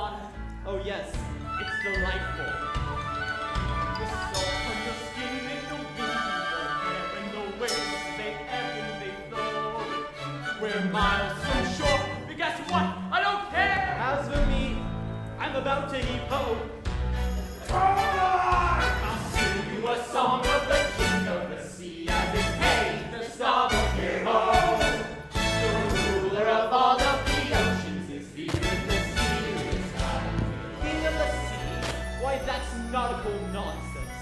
water. Oh yes, it's delightful. The salt on your skin and the wind in your hair and the waves they ebb and they flow. We're miles from shore, but guess what? I don't care! As for me, I'm about to heave ho. I'll sing you a song of the king of the sea as it pays the star of hero. The ruler of all of the oceans is deep in the serious sky. King of the sea? Why, that's nautical nonsense.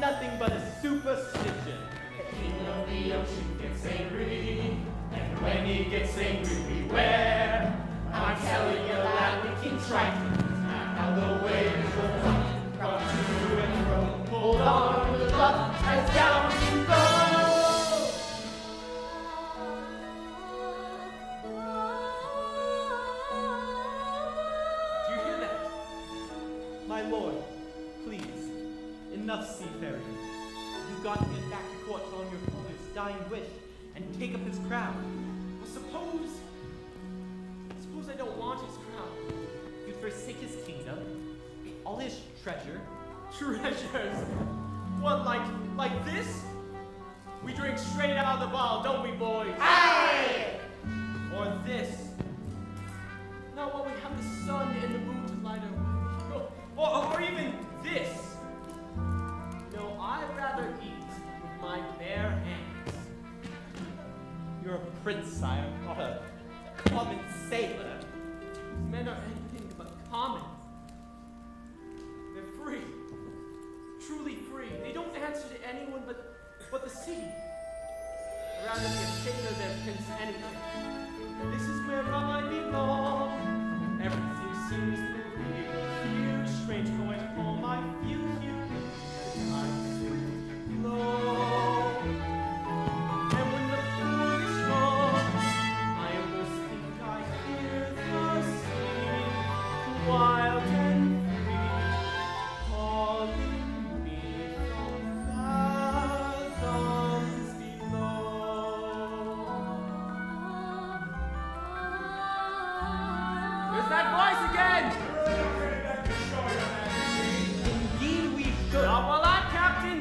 Nothing but a superstition. The king of the ocean gets angry, and when he gets angry, beware. I'm telling you that we can track how the waves will rock to and fro. Hold on to the luck as down you go. Do you hear that? My lord, please, enough seafaring. You've got to get back to court on your father's dying wish and take up his crown. Well, suppose I don't want his crown. You'd forsake his kingdom, all his treasure. Treasures? What, like this? We drink straight out of the bottle, don't we, boys? Aye! Or this? No, well, we have the sun and the moon to light our way. Or even this. No, I'd rather eat with my bare hands. You're a prince, sire, not a common sailor. These men are anything but common. They're free. Truly free. They don't answer to anyone but the sea. I'd rather be a sailor than prince anything. This is where I belong. Everything seems real here. Strange going home, I feel here. The time soon flow. And when the pool is strong, I almost think I hear the sea, wild and free, calling me from fathoms below. There's that voice again! Indeed we should. Well, I'm captain,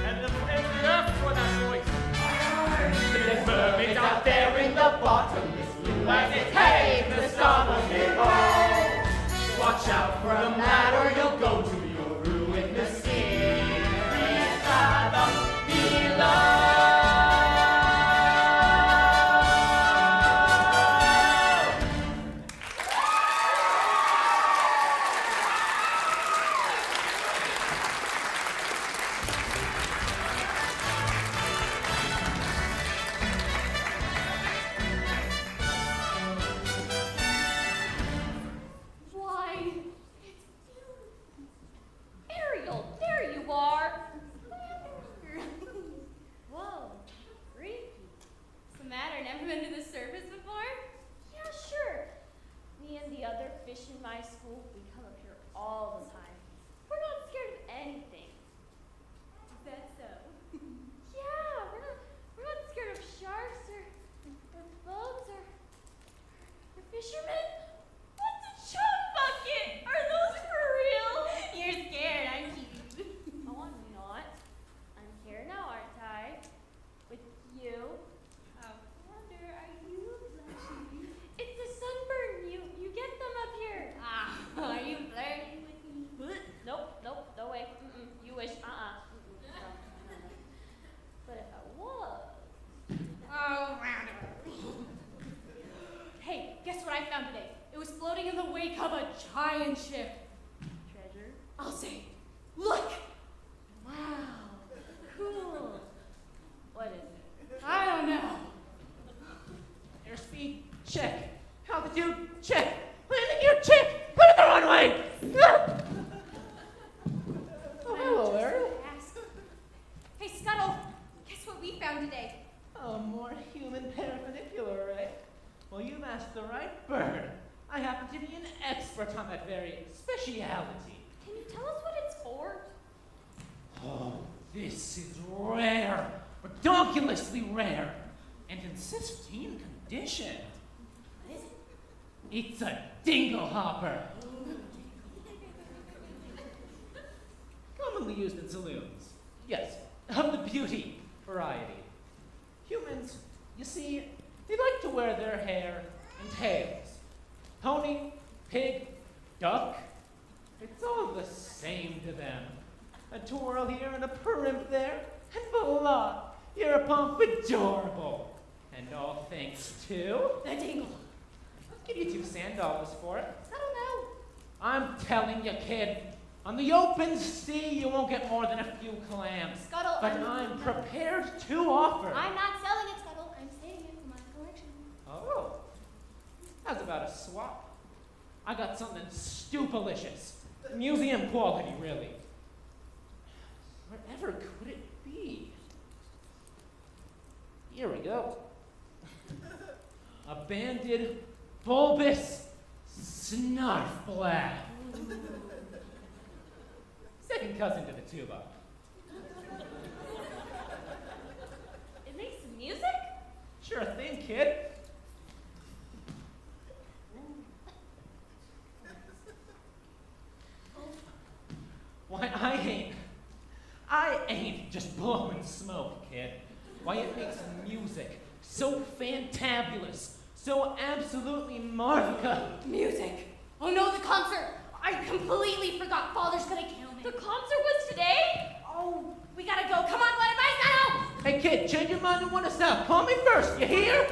and the earth for that voice. There's mermaids out there in the bottomless blue as it paves the starboard gable. Watch out from that or you'll go to your ruin mysterious fathom below. Why, it's beautiful. Ariel, there you are. Whoa, creepy. What's the matter? Never been to the surface before? Yeah, sure. Me and the other fish in my school, we come up here all the time. We're not scared of anything. Is that so? Yeah, we're not scared of sharks or bugs or fishermen. What's a chum bucket? Are those for real? You're scared, aren't you? Oh, I'm not. I'm here now, aren't I? With you. I wonder, are you blushing? It's a sunburn. You get them up here. Ah, are you flirting with me? Nope, no way. You wish. No. But if I was. Oh, hey, guess what I found today? It was floating in the wake of a giant ship. Treasure? I'll say, look! Wow, cool. What is it? I don't know. Airspeed, check. Altitude, check. Landing gear, check. Put it the runway. Oh, hello, Ariel. Hey, Scuttle, guess what we found today? Oh, more human perpendicular array. Well, you've asked the right bird. I happen to be an expert on that very speciality. Can you tell us what it's for? Oh, this is rare, ridiculously rare, and in 16 condition. What is it? It's a dingle hopper. commonly used in saloons. Yes, of the beauty variety. Humans, you see, they like to wear their hair in tails. Pony, pig, duck, it's all the same to them. A twirl here and a primp there, and voila, you're a pompadourable. And all thanks to The dingle. give you $2 for it. I don't know. I'm telling you, kid, on the open sea you won't get more than a few clams. Scuttle, But I'm prepared to offer. I'm not selling it, Scuttle. I'm saving it for my collection. Oh, how's about a swap? I got something stupelicious. Museum quality, really. Wherever could it be? Here we go. A banded, bulbous snarfblack. Second cousin to the tuba. It makes music? Sure thing, kid. Why, I ain't just blowing smoke, kid. Why, it makes music so fantabulous, so absolutely marvelous. Music. Oh no, the concert. I completely forgot. Father's gonna kill me. The concert was today? Oh, we gotta go. Come on, what advice now? Hey, kid, change your mind and want to stop. Call me first, you hear?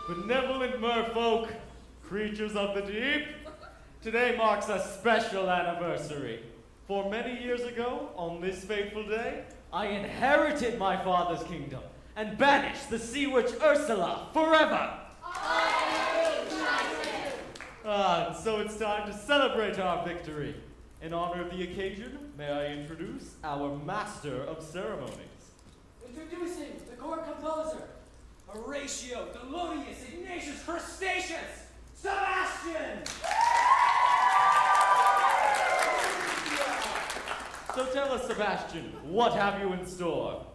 Benevolent merfolk, creatures of the deep, today marks a special anniversary. For many years ago, on this fateful day, I inherited my father's kingdom and banished the sea witch Ursula forever. And so it's time to celebrate our victory. In honor of the occasion, may I introduce our master of ceremonies. Introducing the court composer, Horatio, Delodius, Ignatius, Crustaceus, Sebastian! So tell us, Sebastian, what have you in store?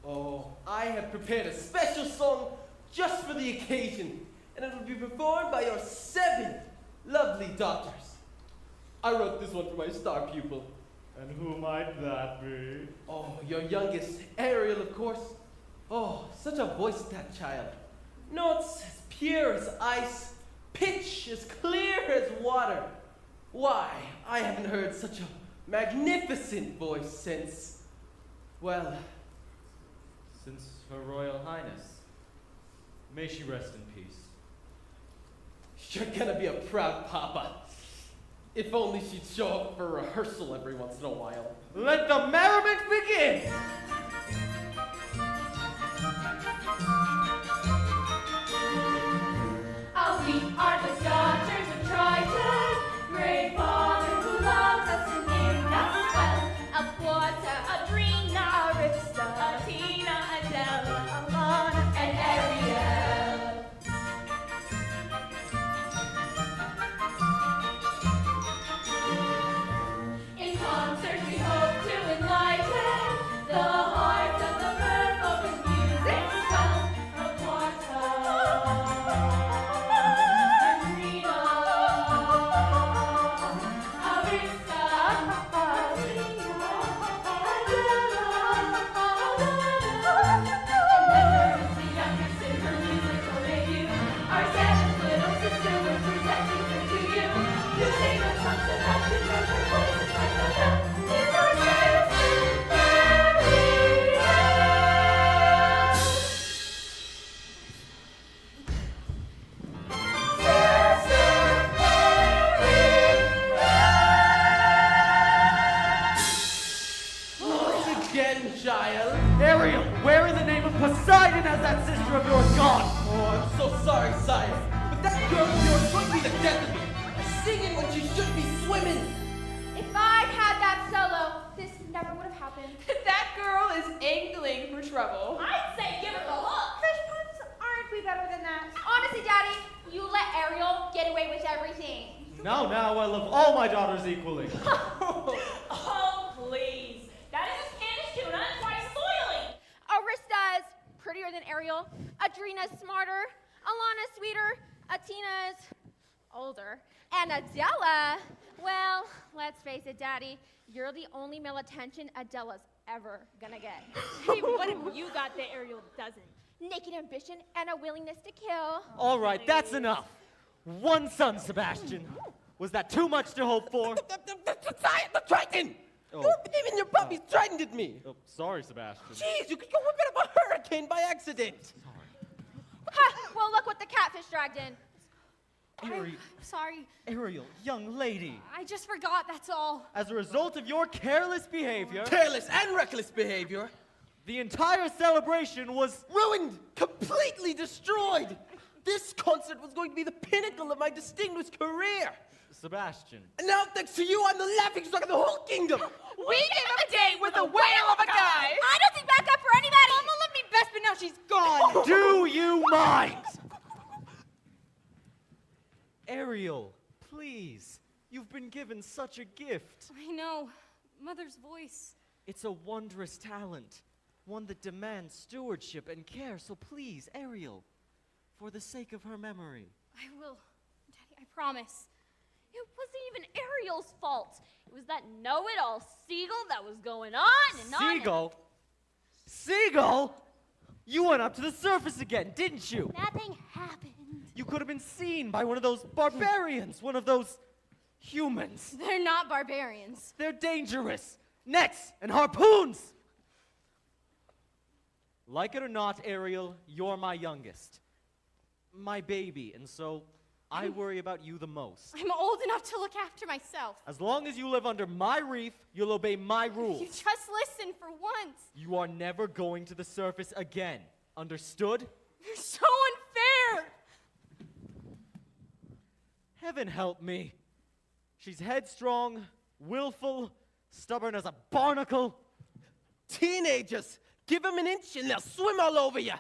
Oh, I have prepared a special song just for the occasion, and it will be performed by your 7 lovely daughters. I wrote this one for my star pupil. And who might that be? Oh, your youngest, Ariel, of course. Oh, such a voice, that child. Notes as pure as ice, pitch as clear as water. Why, I haven't heard such a magnificent voice since, well, Since Her Royal Highness. May she rest in peace. you're gonna be a proud papa. If only she'd show up for rehearsal every once in a while. Let the merriment begin! Oh, we are the daughters of Triton, great father who loves us and named us well. Alquata, Adrena, Arista, Athena, Adela, Alana, and Ariel. In concert we hope to enlighten the hearts of the merfolk with music swell. Alquata, Adrena, Arista, Athena, Adela, Alana, and Never is the youngest in her musical debut. Our 7th little sister we're presenting her to you. You sing us songs about the birth, her voice is like a bell. It's our sister Ariel. Once again, child. Ariel, where in the name of Poseidon has that sister of yours gone? Oh, I'm so sorry, sire. But that girl of yours would be the death of me. Singing when she should be swimming. If I'd had that solo, this never would have happened. That girl is angling for trouble. I'd say give her the look. Fish puns, aren't we better than that? Honestly, Daddy, you let Ariel get away with everything. So Now, I love all my daughters equally. Oh, please. That is a Spanish tuna and twice as oily. Arista's prettier than Ariel. Adrena's smarter. Alana's sweeter. Atina's older. And Adela, well, let's face it, Daddy, you're the only male attention Adela's ever gonna get. Hey, what have you got that Ariel doesn't? Naked ambition and a willingness to kill. All right, that's enough. One son, Sebastian. Was that too much to hope for? The Triton! Oh. Don't believe in your puppies, Triton did me! Oh, sorry, Sebastian. Jeez, you could go a bit of a hurricane by accident! Ha! Well, look what the catfish dragged in. Sorry, Ariel, young lady. I just forgot, that's all. As a result of your careless behavior, Careless and reckless behavior. the entire celebration was Ruined! Completely destroyed! This concert was going to be the pinnacle of my distinguished career! Sebastian. And now, thanks to you, I'm the laughingstock of the whole kingdom! We gave him a date with a whale of a guy. I don't think back up for anybody. Mama loved me best, but now she's gone. Do you mind? Ariel, please. You've been given such a gift. I know. Mother's voice. It's a wondrous talent, one that demands stewardship and care. So please, Ariel, for the sake of her memory. I will. Daddy, I promise. It wasn't even Ariel's fault. It was that know-it-all Seagull that was going on and on. Seagull? Seagull? You went up to the surface again, didn't you? Nothing happened. You could have been seen by one of those barbarians, one of those humans. They're not barbarians. They're dangerous. Nets and harpoons. Like it or not, Ariel, you're my youngest. My baby, and so I worry about you the most. I'm old enough to look after myself. As long as you live under my reef, you'll obey my You rules. just listen for once. You are never going to the surface again. Understood? You're so unfair. Heaven help me. She's headstrong, willful, stubborn as a barnacle. Teenagers, give them an inch and they'll swim all over you!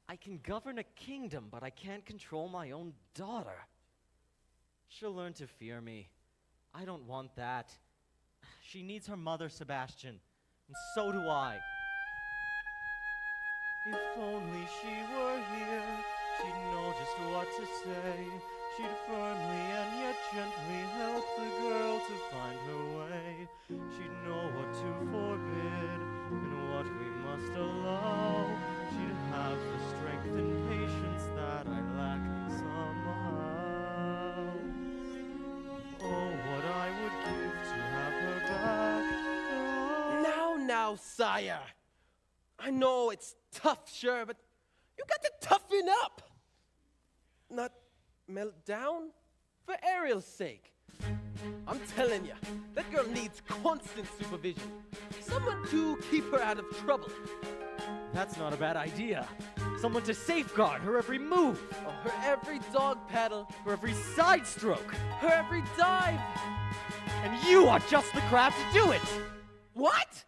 I can govern a kingdom, but I can't control my own daughter. She'll learn to fear me. I don't want that. She needs her mother, Sebastian, and so do I. If only she were here, she'd know just what to say. She'd firmly and yet gently help the girl to find her way. She'd know what to forbid and what we must allow. She'd have the strength and patience that I lack somehow. Oh, what I would give to have her back. Now, sire. I know it's tough, sure, but you got to toughen up. Not melt down for Ariel's sake. I'm telling you, that girl needs constant supervision. Someone to keep her out of trouble. That's not a bad idea. Someone to safeguard her every move, Oh, her every dog paddle, her every side stroke. her every dive. And you are just the craft to do it. What?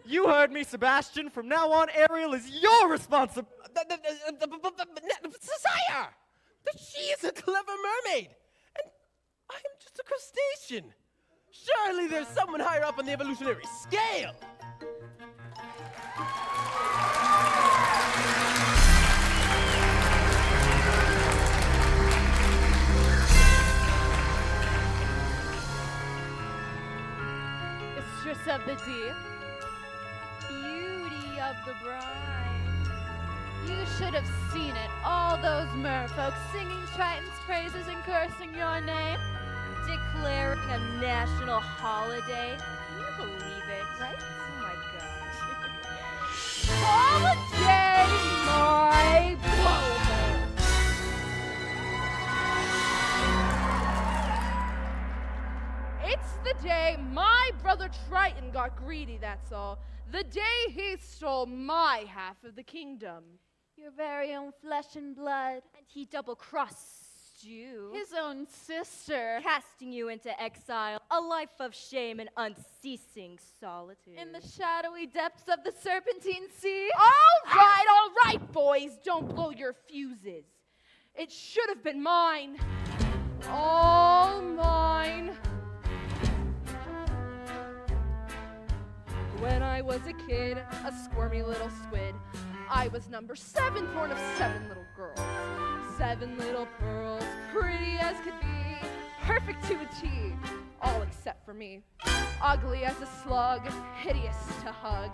You heard me, Sebastian. From now on, Ariel is your responsibility. Sire! She is a clever mermaid, and I am just a crustacean. Surely there's someone higher up on the evolutionary scale. Mistress of the deep, beauty of the bride. You should have seen it. All those merfolk singing Triton's praises and cursing your name. Declaring a national holiday. Can you believe it? Right? Oh my gosh. Holiday, my blowhole. It's the day my brother Triton got greedy, that's all. The day he stole my half of the kingdom. Your very own flesh and blood. And he double-crossed you. His own sister. Casting you into exile. A life of shame and unceasing solitude. In the shadowy depths of the Serpentine Sea. All right, boys. Don't blow your fuses. It should have been mine. All mine. When I was a kid, a squirmy little squid, I was number 7, born of 7 little girls. 7 little pearls, pretty as could be, perfect to a T, all except for me. Ugly as a slug, hideous to hug.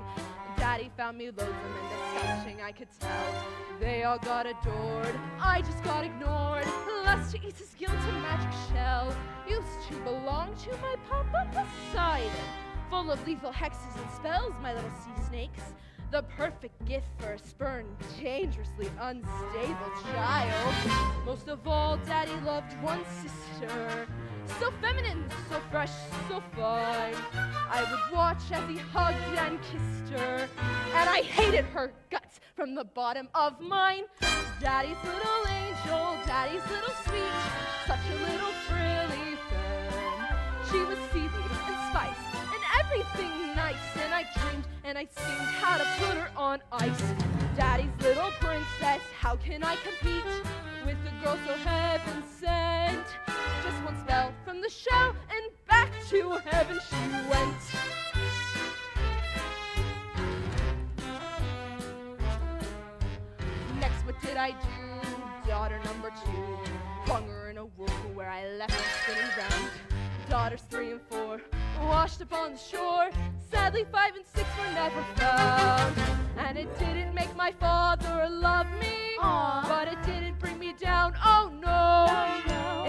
Daddy found me loathsome and disgusting, I could tell. They all got adored, I just got ignored. Lust to eat his guilt a magic shell. Used to belong to my papa Poseidon. Full of lethal hexes and spells, my little sea snakes. The perfect gift for a spurned, dangerously unstable child. Most of all, Daddy loved one sister. So feminine, so fresh, so fine. I would watch as he hugged and kissed her, and I hated her guts from the bottom of mine. Daddy's little angel, Daddy's little sweet, such a little frilly femme. She was seaweed and spice and everything nice, and I dreamed and I schemed how to put her on ice. Daddy's little princess, how can I compete with a girl so heaven sent? Just one spell from the show and back to heaven she went. Next, what did I do? Daughter number 2, flung her in a whirlpool where I left her spinning round. Daughters 3 and 4 washed up on the shore. Sadly, 5 and 6 were never found. And it didn't make my father love me, but it didn't bring me down, oh no.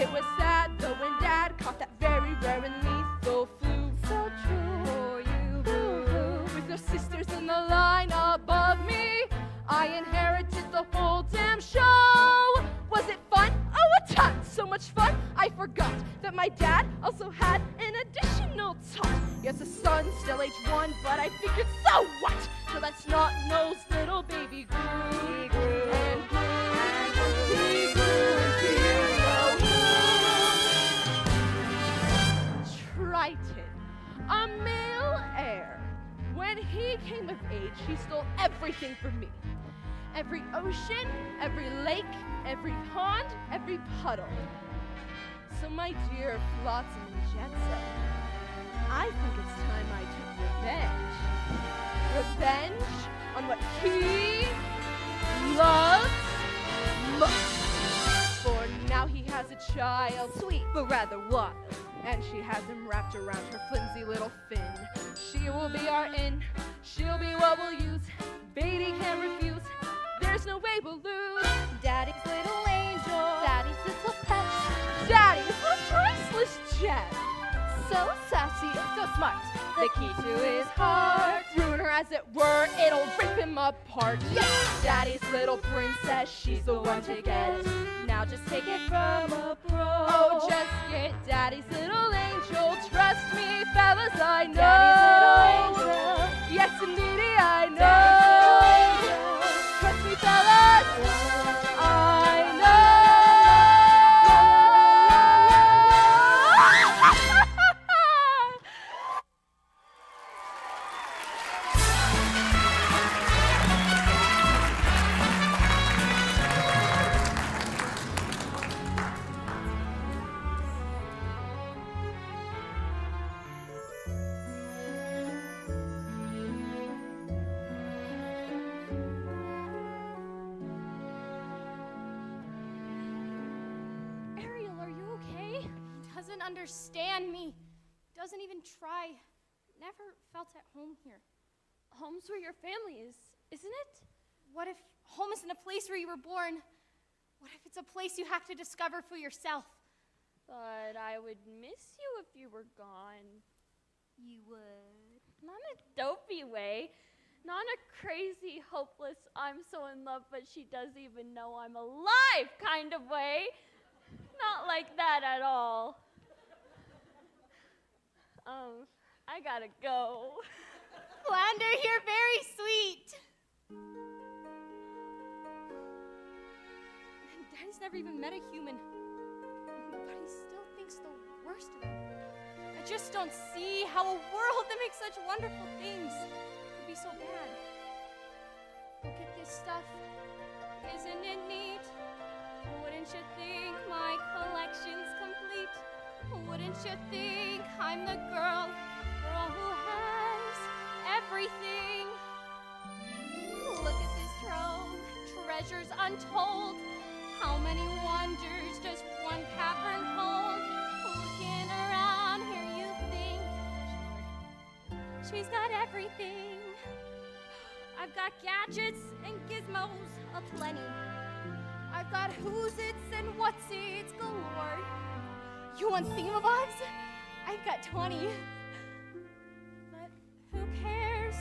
It was sad though when Dad caught that very rare and lethal flu. So true for you, boo. With no sisters in the line above me, I inherited the whole damn show. Was it fun? Oh, a ton! So much fun, I forgot that my dad also had an additional tot. Yes, a son, still age 1, but I figured, so what? So that snot-nosed little baby grew. He grew and grew and grew. He grew and grew. Triton, a male heir. When he came of age, he stole everything from me. Every ocean, every lake, every pond, every puddle. So my dear Flotsam and Jetsam, I think it's time I took revenge. Revenge on what he loves most. For now he has a child, sweet but rather wild, and she has him wrapped around her flimsy little fin. She will be our in, she'll be what we'll use. Beatty can't refuse, there's no way we'll lose. Daddy's little angel, Daddy's little pet, Daddy's little priceless gem. So sassy, so smart, the key to his heart. Ruin her as it were, it'll rip him apart. Yes! Daddy's little princess, she's the one to get. Now just take it from a pro. Oh, just get Daddy's little angel. Trust me, fellas, I know. Daddy's little angel. Yes, indeedy, I know. Daddy's little angel. Trust me, fellas, I know. Ariel, are you okay? He doesn't understand me. Doesn't even try. Never felt at home here. Home's where your family is, isn't it? What if home isn't a place where you were born? What if it's a place you have to discover for yourself? But I would miss you if you were gone. You would. Not in a dopey way. Not in a crazy, hopeless, I'm so in love, but she doesn't even know I'm alive kind of way. Not like that at all. I gotta go. Flander, you're very sweet. Daddy's never even met a human, but he still thinks the worst of them. I just don't see how a world that makes such wonderful things could be so bad. Look at this stuff. Isn't it neat? Wouldn't Wouldn't you think my collection's complete? Wouldn't you think I'm the girl who has everything? Look at this trove, treasures untold. How many wonders does one cavern hold? Looking around here, you think, sure, she's got everything. I've got gadgets and gizmos aplenty. I've got who's-its and what's-its galore. You want thingamabobs? I've got 20. But who cares?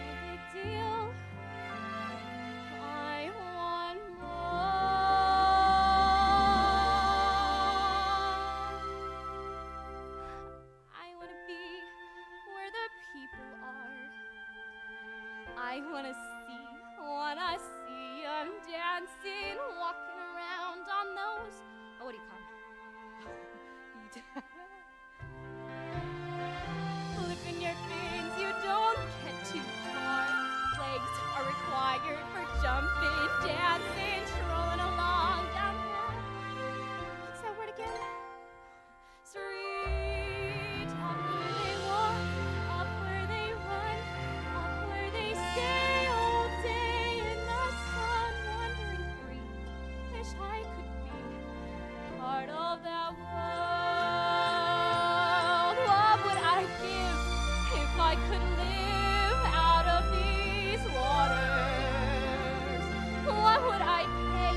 No big deal. I want more. I want to be where the people are. I wanna see 'em dancing, walking around on those, what do you call 'em? Flipping your fins, you don't get too far. Legs are required for jumping, dancing, strolling along down there. What's that word again? Street, up where they walk, up where they run, up where they stay all day in the sun, wandering free. Wish I could be part of that world. What would I give if I could live out of these waters? What would I pay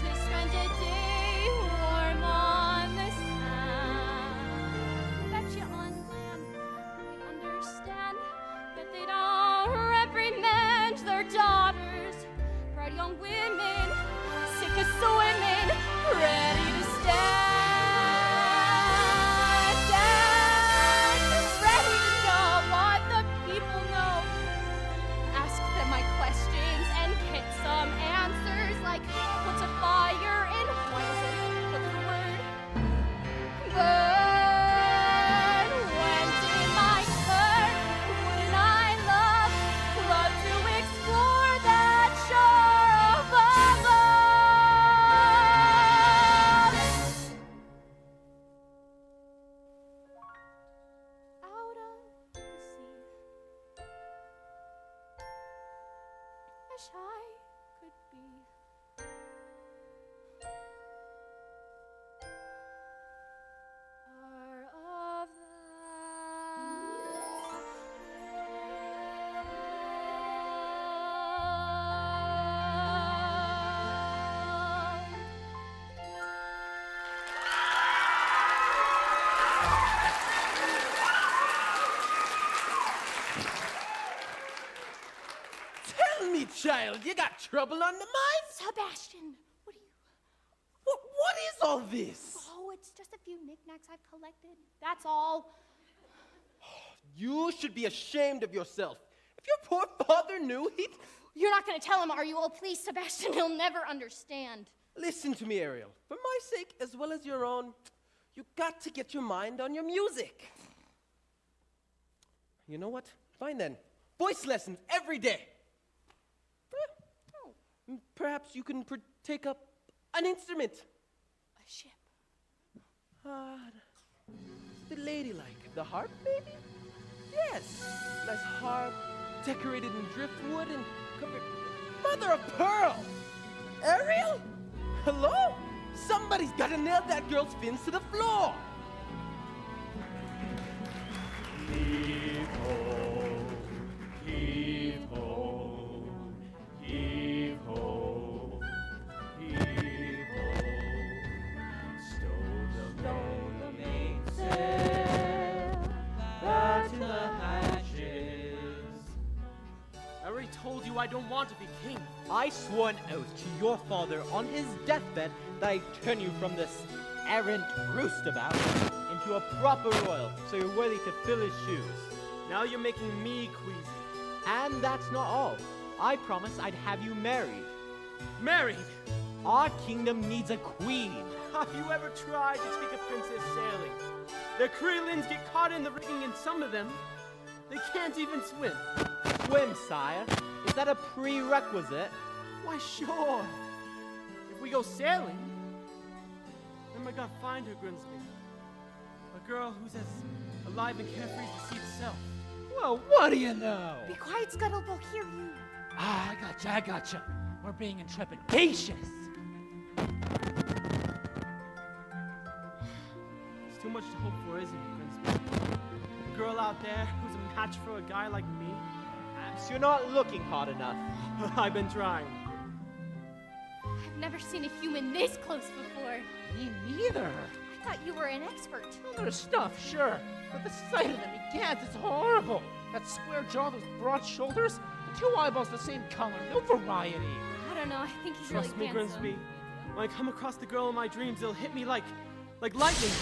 to spend a day warm on the sand? Bet you on land we understand that they don't reprimand their daughters. Bright young women, sick of swimming, ready to stand, ready to know what the people know. Ask them my questions and get some answers, like what's a fire and why is it? What's the word? Burn. When did my turn? Wouldn't I love to explore that shore above us? Out of the sea. Wish I could be part of Tell me, child, you got trouble on the mind? Sebastian, what are you? What is all this? Oh, it's just a few knickknacks I've collected. That's all. You should be ashamed of yourself. If your poor father knew, he'd... You're not going to tell him, are you? Oh, please, Sebastian, he'll never understand. Listen to me, Ariel. For my sake, as well as your own, you got to get your mind on your music. You know what? Fine then. Voice lessons every day. Oh, Perhaps you can take up an instrument. a ship. The ladylike. The harp, maybe? Yes. Nice harp, decorated in driftwood and covered... Mother of pearl! Ariel? Hello? Somebody's got to nail that girl's fins to the floor. Heave ho, heave ho, heave ho, heave ho. Stow the mainsail, batten the hatches. I already told you I don't want to be king. I swore an oath to your father on his deathbed that I'd turn you from this errant roustabout into a proper royal, so you're worthy to fill his shoes. Now you're making me queasy. And that's not all. I promised I'd have you married. Married? Our kingdom needs a queen. Have you ever tried to take a princess sailing? Their krillins get caught in the rigging, and some of them, they can't even swim. Swim, sire. Is that a prerequisite? Why, sure. If if we go sailing. Then I gotta find her, Grimsby. A girl who's as alive and carefree as the sea itself. Well, what do you know? Be quiet, Scuttle. They'll hear you. Ah, I gotcha. We're being intrepidatious. It's too much to hope for, isn't it, Grimsby? A girl out there who's a match for a guy like me? Perhaps you're not looking hard enough. I've been trying. I've never seen a human this close before. Me neither. I thought you were an expert. Well, there's stuff, sure. But the sight of them, you can't. It's horrible. That square jaw, those broad shoulders, and 2 eyeballs the same color. No variety. I don't know. I think he's Trust me, really handsome. Grimsby. When I come across the girl in my dreams, it'll hit me like lightning.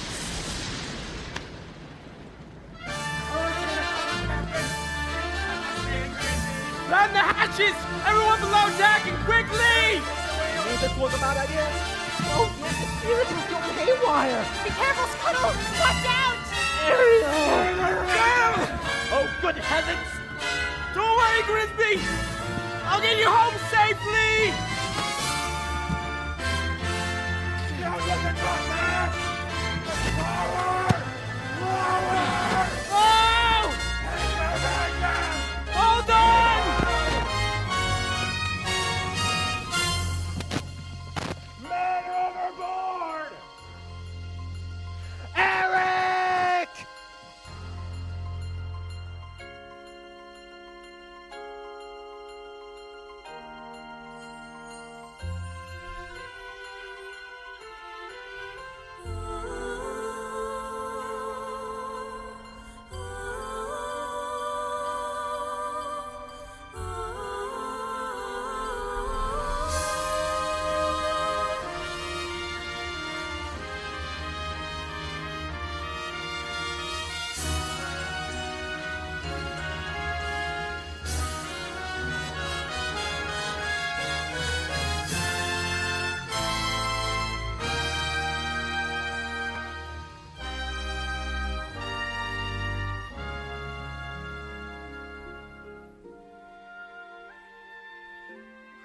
Ram the hatches! Everyone below deck and quickly! Knew this was a bad idea. Oh, no, the spirit is going haywire. Be careful, Scuttle! Watch out! Ariel! Oh, good heavens! Don't worry, Grimsby! I'll get you home safely! Oh! Hold on! Eric!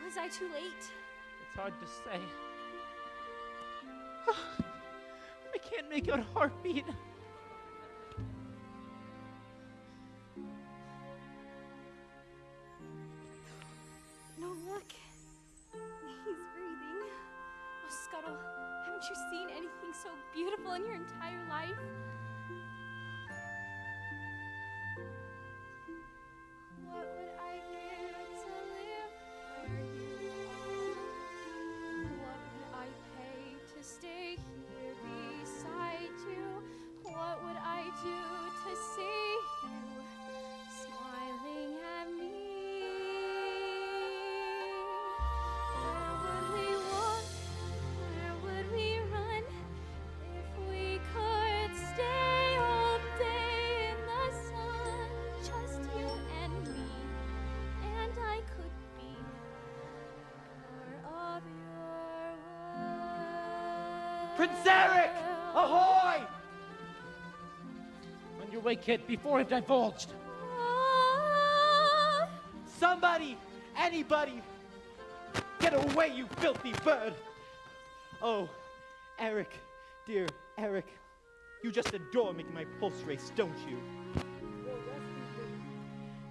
Was I too late? It's hard to say. I can't make out a heartbeat. No, look. He's breathing. Oh, Scuttle, haven't you seen anything so beautiful in your entire life? What would I give to live where you are? What would I pay to stay here beside you? What would I do to see you smiling at me? Where would we walk? Where would we run? If we could stay all day in the sun, just you and me, and I could be more of your world. Prince Eric! Ahoy! On your way, kid, before I've divulged. Ah. Somebody! Anybody! Get away, you filthy bird! Oh, Eric, dear Eric, you just adore making my pulse race, don't you?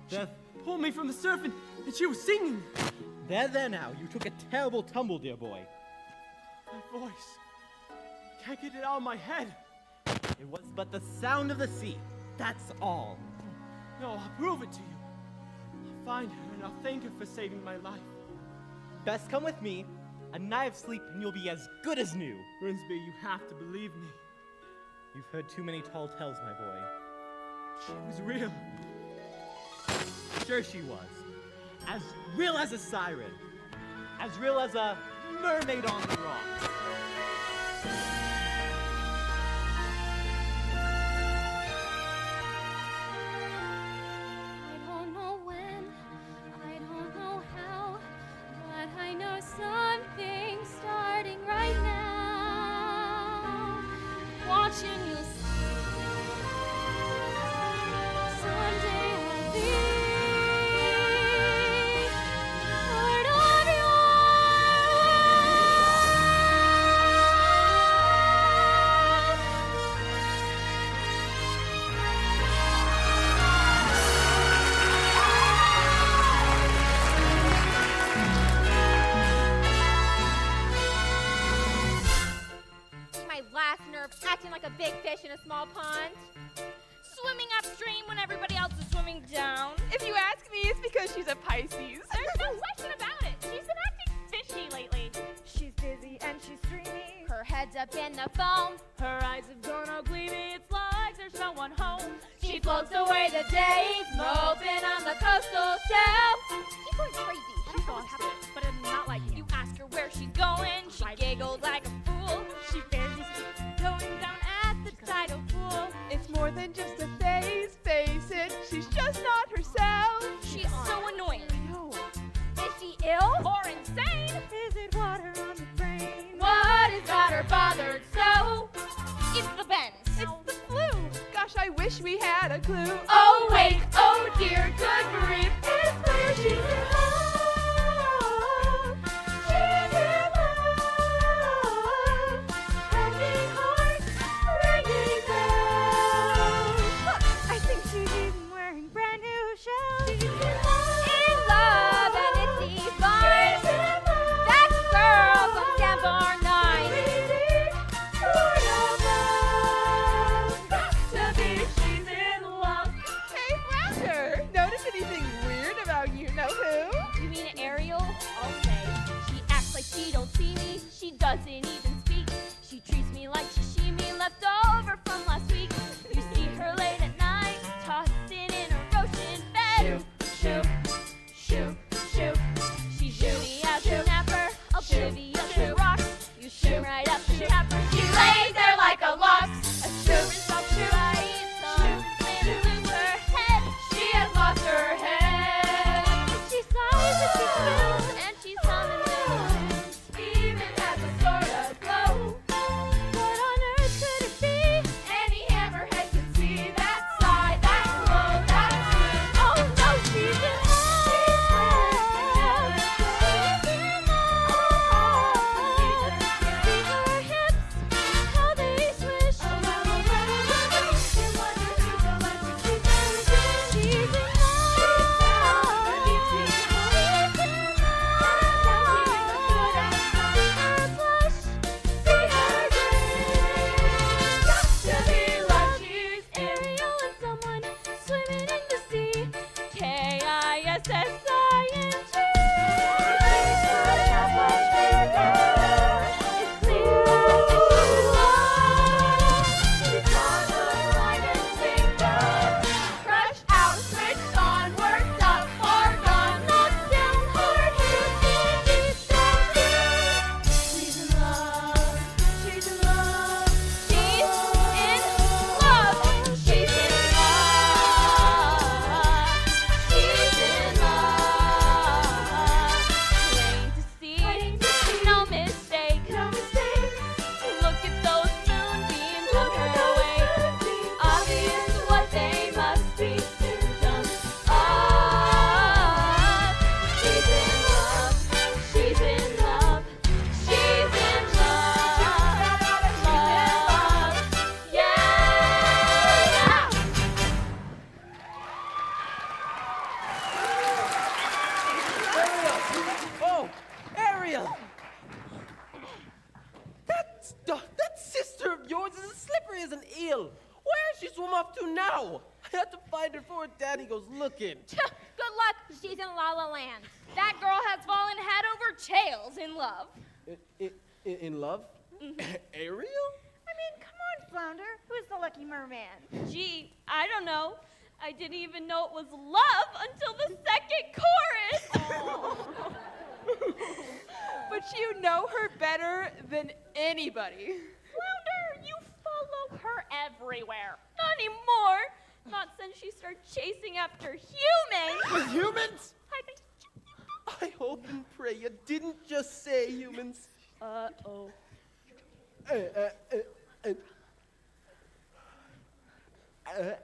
Death. Pulled me from the surf and she was singing. There now, you took a terrible tumble, dear boy. My voice. Can't get it out of my head. It was but the sound of the sea, that's all. No, I'll prove it to you. I'll find her and I'll thank her for saving my life. Best come with me. A night of sleep and you'll be as good as new. Grimsby, you have to believe me. You've heard too many tall tales, my boy. She was real. Sure she was. As real as a siren. As real as a mermaid on the rocks. I don't know when, I don't know how, but I know something's starting right now. Watching you someday I'll be part of your world. last nerve, acting like a big fish in a small pond. Swimming upstream when everybody else is swimming down. If you ask me, it's because she's a Pisces. There's no question about it. She's been acting fishy lately. She's busy and she's dreamy. Her head's up in the foam. Her eyes have gone all gleamy. It's like there's no one home. She floats away the days, moping on the coastal shelf. She's going crazy. She's lost it, but it's not like you ask her where she's going. She giggles like a fool. She fancies going down at the tidal pool. It's more than just a phase, face it. She's just not herself. She's so annoying. No. Is she ill? Or insane. Is it water on the brain? What has got her bothered so? It's the bends. It's the flu. Gosh, I wish we had a clue. Oh wait, oh dear, good grief. It's clear she's in love. She's in love. Happy heart, ringing bells. Look, I think she's even wearing brand new shoes. She's in love and it's divine. That's girls on Sandbar 9. She's in love. Hey, Flounder, notice anything weird about you-know-who? You mean Ariel? Okay. She acts like she don't see me. She doesn't even speak. She treats me like sashimi left over from last week. You see her late at night, tossing in a Roshan bed. Shoot, shoot, shoot. She's shooty as a napper, oblivious to rocks. You shoot right up to tap her. She lays there like a lox. A shoot is up to right, some slims lose her head. She has lost her head. She sighs and she spills, and she's humming tunes. Even has a sort of glow. What on earth could it be? Any hammerhead can see that side, that glow, that swim. Oh no, she's in love. She's in love. See her hips, how they swish. Oh, no, no, no, no, no. She wonders who will let you keep her in. She's in love. She's in blush, see her grin. Got to be like she's in. Ariel and someone swimming in the sea. Kissing. It's clear She's got a line and sinker. Crush out, switch on, worked up, far gone, knocked down, hard hit, deep down. She's in love. She's in love. She's in love. She's in love. She's in love. Plain to see, no mistake. No mistake. Look at those moonbeams on her way. Obvious what they must be symptoms of. She's in love. She's in love. She's in love. Love. Yeah. Oh, Ariel! That sister of yours is as slippery as an eel. Where has she swum off to now? I have to find her before Daddy goes looking. Good luck. She's in La La Land. That girl has fallen head over tails in love. In love? Ariel? I mean, come on, Flounder. Who's the lucky merman? Gee, I don't know. I didn't even know it was love until the second chorus. But you know her better than anybody. Flounder, you follow her everywhere. Not anymore. Not since she started chasing after humans. Humans? I think. I hope and pray you didn't just say humans. Uh-oh.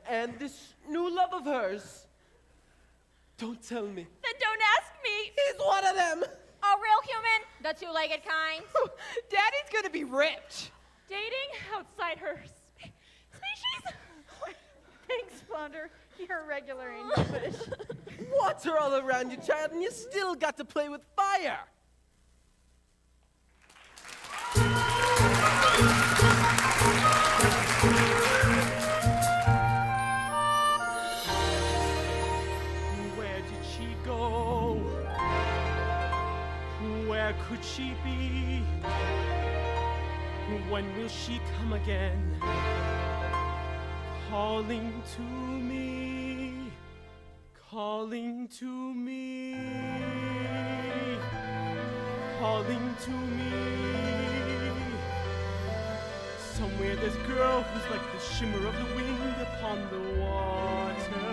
And this new love of hers. Don't tell me. Then don't ask me. He's one of them. A real human, the two-legged kind. Daddy's gonna be ripped. Dating outside her species? Thanks, Flounder. You're a regular angelfish. Water all around you, child, and you still got to play with fire. come again, calling to me, calling to me, calling to me. Somewhere there's a girl who's like the shimmer of the wind upon the water.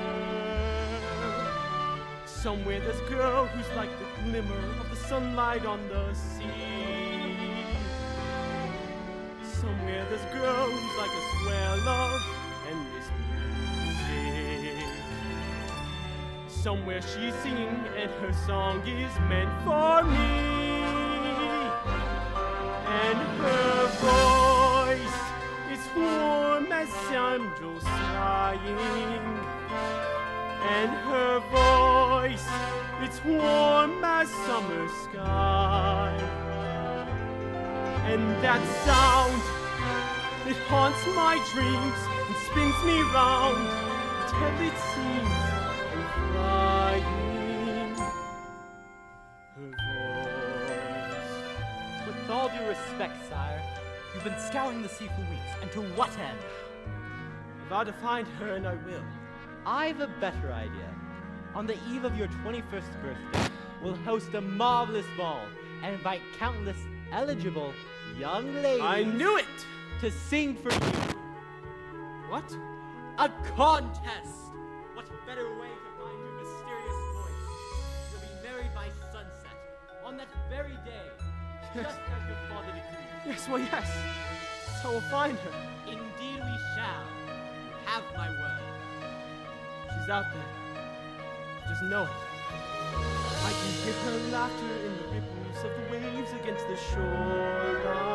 Somewhere there's a girl who's like the glimmer of the sunlight on the sea. Somewhere there's a girl who's like a swell of endless music. Somewhere she's singing and her song is meant for me. And her voice is warm as sandals flying. And her voice, it's warm as summer sky. And that sound, it haunts my dreams and spins me round till it seems I'm flying. Her voice. With all due respect, sire, you've been scouring the sea for weeks, and to what end? I vow to find her, and I will. I've a better idea. On the eve of your 21st birthday, we'll host a marvelous ball and invite countless eligible young ladies I knew it! to sing for you. What? A contest! What better way to find your mysterious voice? You'll be married by sunset, on that very day, Yes. just as your father decreed. Yes, well, yes. So we'll find her. Indeed we shall. You have my word. She's out there. I just know it. I can hear her laughter in the ripples of the waves against the shoreline.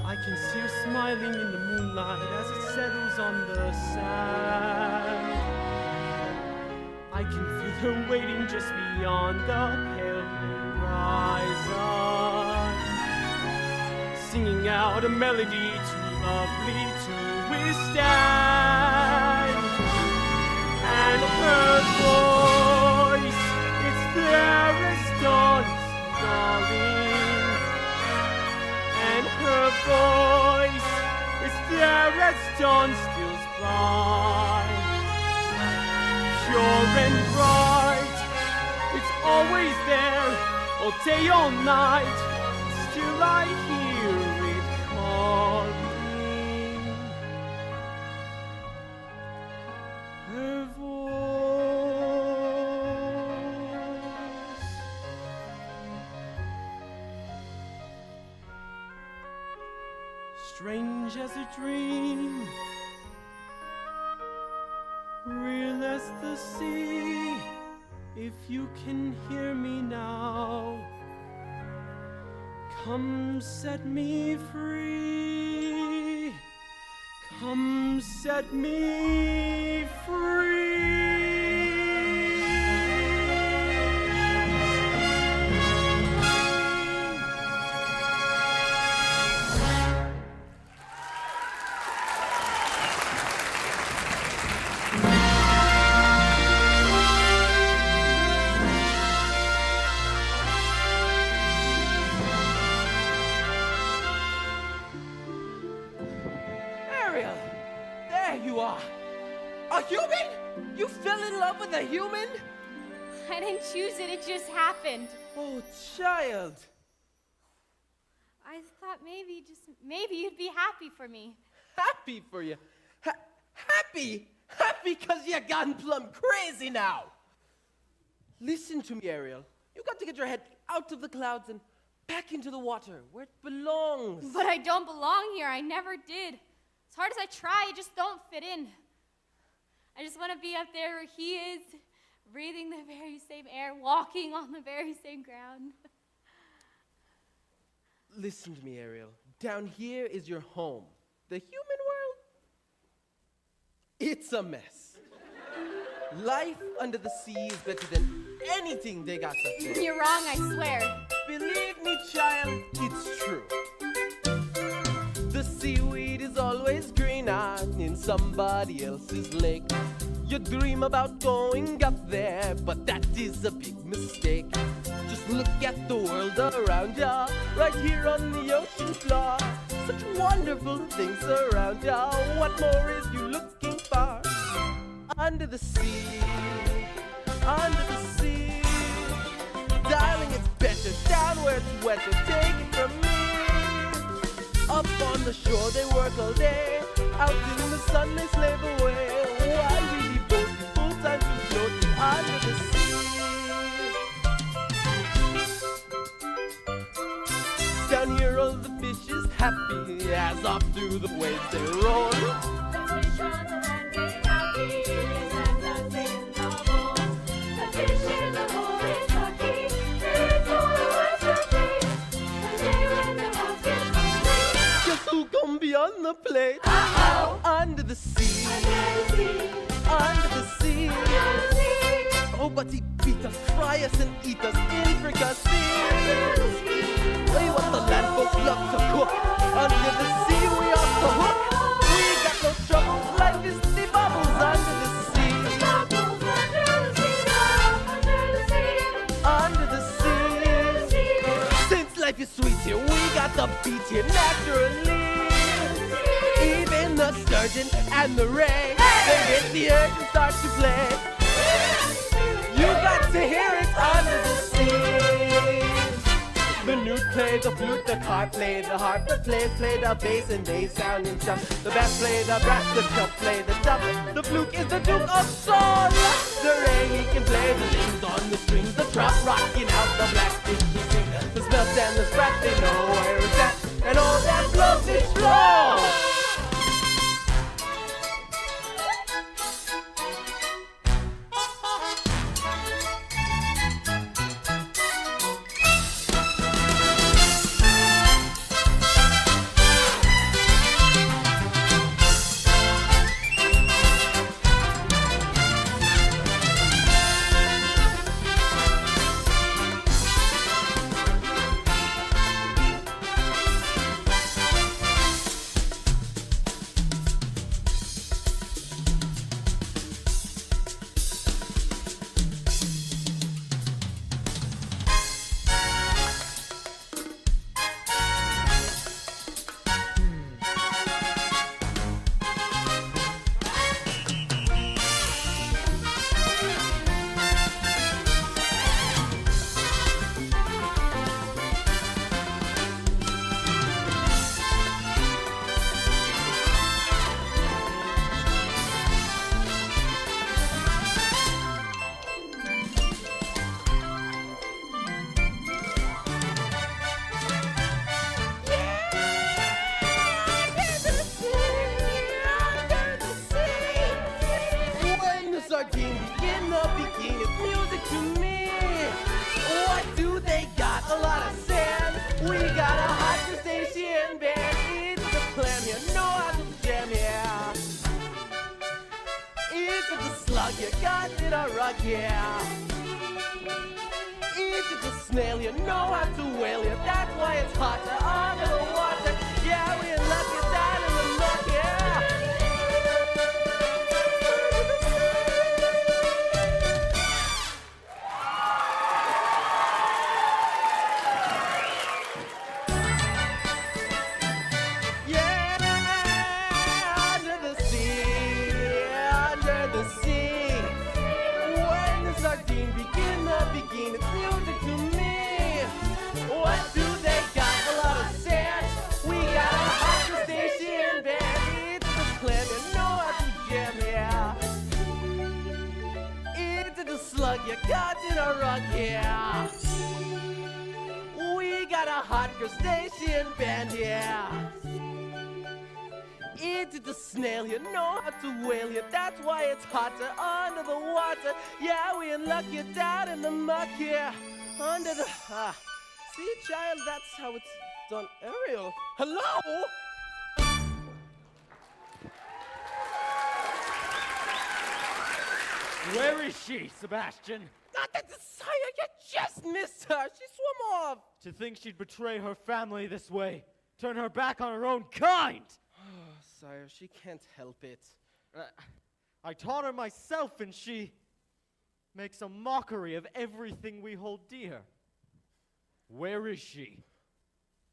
I can see her smiling in the moonlight as it settles on the sand. I can feel her waiting just beyond the pale horizon, singing out a melody too lovely to withstand. And her voice, it's there as dawn's darling. And her voice, it's there as dawn steals by. Pure and bright, it's always there, all day, all night. Still I hear it calling. Her voice. Strange as a dream, real as the sea. If you can hear me now, come set me free. Come set me free. Ariel, there you are. A human? You fell in love with a human? I didn't choose it, it just happened. Oh, child. I thought maybe you'd be happy for me. Happy for you. Happy? Happy because you gone plumb crazy now. Listen to me, Ariel. You got to get your head out of the clouds and back into the water where it belongs. But I don't belong here, I never did. As hard as I try, I just don't fit in. I just want to be up there where he is, breathing the very same air, walking on the very same ground. Listen to me, Ariel. Down here is your home. The human world? It's a mess. Life under the sea is better than anything they got up there. You're wrong, I swear. Believe me, child, it's true. The seaweed is always greener in somebody else's lake. You dream about going up there, but that is a big mistake. Just look at the world around ya, right here on the ocean floor. wonderful things surround ya. What more is you looking for? Under the sea, under the sea. Darling, it's better down where it's wetter. Take it from me. Up on the shore they work all day. Out in the sun they slave away. While we devote full time to floating under the sea. Down here all the fish is happy as off through the waves they roll. The fish on the land is happy as the sails double. The fish in the hole is lucky. It's all the words to say. The day when the house gets lonely. Guess who gon' be on the plate? Uh-oh. Under the sea, Under the under the sea. sea, under the sea. Oh, but he beat us, fry us, and eat us in fricassee. Under the sea. Hey, what the land folks love to cook. Under the sea, we off the hook. We got no trouble. Life is the bubbles under the sea. Bubbles under the sea, love, under the sea. Under the sea. Sea. Since life is sweet here, we got the beat here naturally. Even the sturgeon and the ray, they hit the earth and start to play. You got to hear it under the sea. The newt play the flute, the harp play the harp, the play the bass, and they sound and jump. The bass play the brass, the chump play the dub. The fluke is the Duke of Soul. The ray he can play the strings on the strings, the trap rocking out the blackfish he sing. The smelt and the sprat they know where it's at, and all that blows is flow. Sardine begin the bikini, it's music to me. What do they got? A lot of sand. We got a hot crustacean band. It's the clam, you know how to jam, yeah. It's the slug, you got it a rug, yeah. It's the snail, you know how to whale, yeah. That's why it's hotter under the water. Yeah, we love you down in the muck, yeah. It's music to me. What do they got? A lot of sand. We got a hot crustacean band. It's the clam, you know how to jam, yeah. It's the slug, you got it a rug, yeah. We got a hot crustacean band, yeah. It's the snail, you know how to whale, yeah. That's why it's hotter under the water. Yeah, we unlock you down in the muck, yeah. Under the... see, child, that's how it's done. Ariel, hello? Where is she, Sebastian? Not the Sire, you just missed her. She swam off. To think she'd betray her family this way, turn her back on her own kind. Sire, she can't help it. I taught her myself, and she makes a mockery of everything we hold dear. Where is she?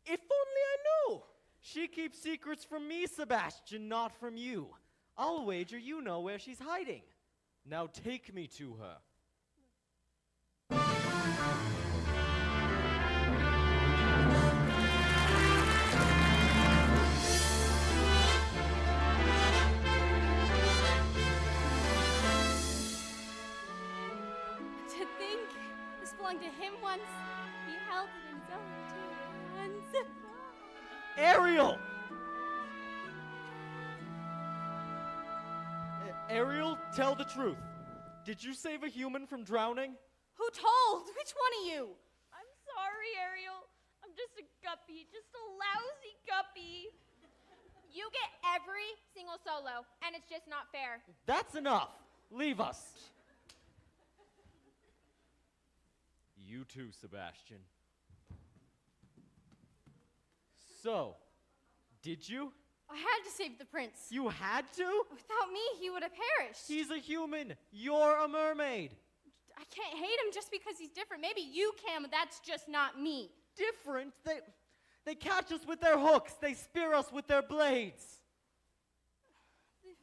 If only I knew. She keeps secrets from me, Sebastian, not from you. I'll wager you know where she's hiding. Now take me to her. To think this belonged to him once. He held it in his own two hands. Ariel! Ariel, tell the truth. Did you save a human from drowning? Who told? Which one of you? I'm sorry, Ariel. I'm just a guppy, just a lousy guppy. You get every single solo, and it's just not fair. That's enough. Leave us. You too, Sebastian. So, did you? I had to save the prince. You had to? Without me, he would have perished. He's a human. You're a mermaid. I can't hate him just because he's different. Maybe you can, but that's just not me. Different? They catch us with their hooks. They spear us with their blades.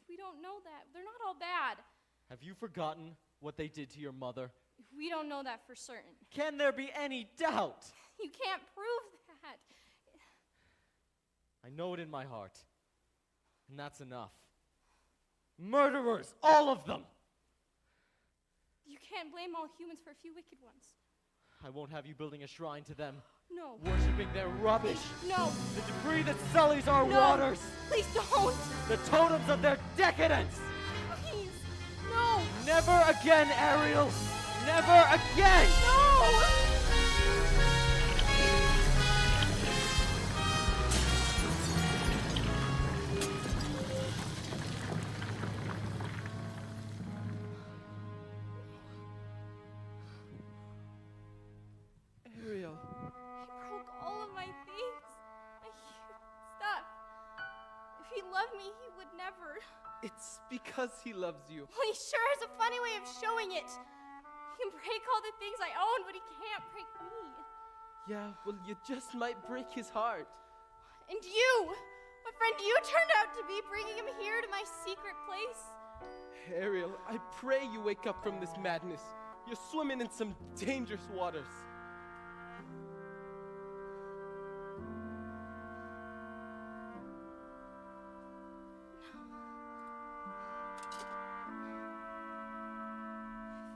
We don't know that. They're not all bad. Have you forgotten what they did to your mother? We don't know that for certain. Can there be any doubt? You can't prove that. I know it in my heart. And that's enough. Murderers, all of them! You can't blame all humans for a few wicked ones. I won't have you building a shrine to them, No. worshipping their rubbish, No. the debris that sullies our No. waters, Please don't. the totems of their decadence! Please. No. Never again, Ariel! Never again! No. Ariel. He broke all of my things. My stuff. If he loved me, he would never. It's because he loves you. Well, he sure has a funny way of showing it. He can break all the things I own, but he can't break me. Yeah, well, you just might break his heart. And you, what friend you turned out to be, bringing him here to my secret place. Ariel, I pray you wake up from this madness. You're swimming in some dangerous waters.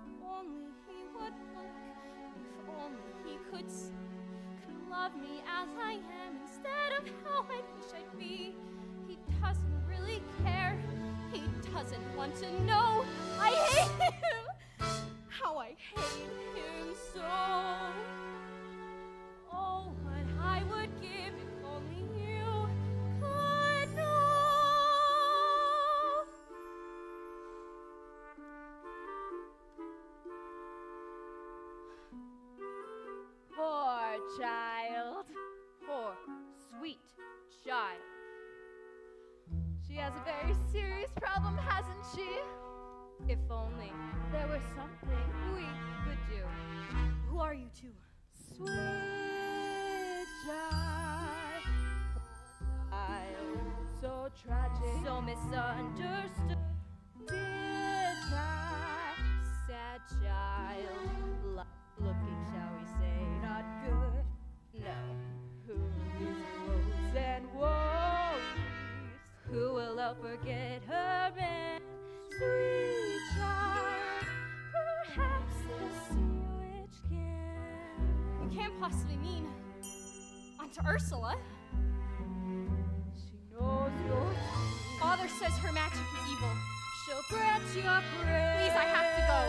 If only he would look, if only he could love me as I am instead of how I wish I'd be. He doesn't really care. He doesn't want to know. I hate him. How I hate him so. Oh, what I would give if only you could know. Poor child. Poor, sweet child. She has a very serious problem, hasn't she? If only There was something we could do. Who are you two? Sweet child. So tragic. So misunderstood. Dear child. Sad child. Looking, shall we say, not good. No. Who needs woes and worries? Who will ever get her man? Sweet child. Perhaps the sea witch can. You can't possibly mean Aunt Ursula. She knows your Father says her magic is evil. She'll grant your prayer. Please, I have to go.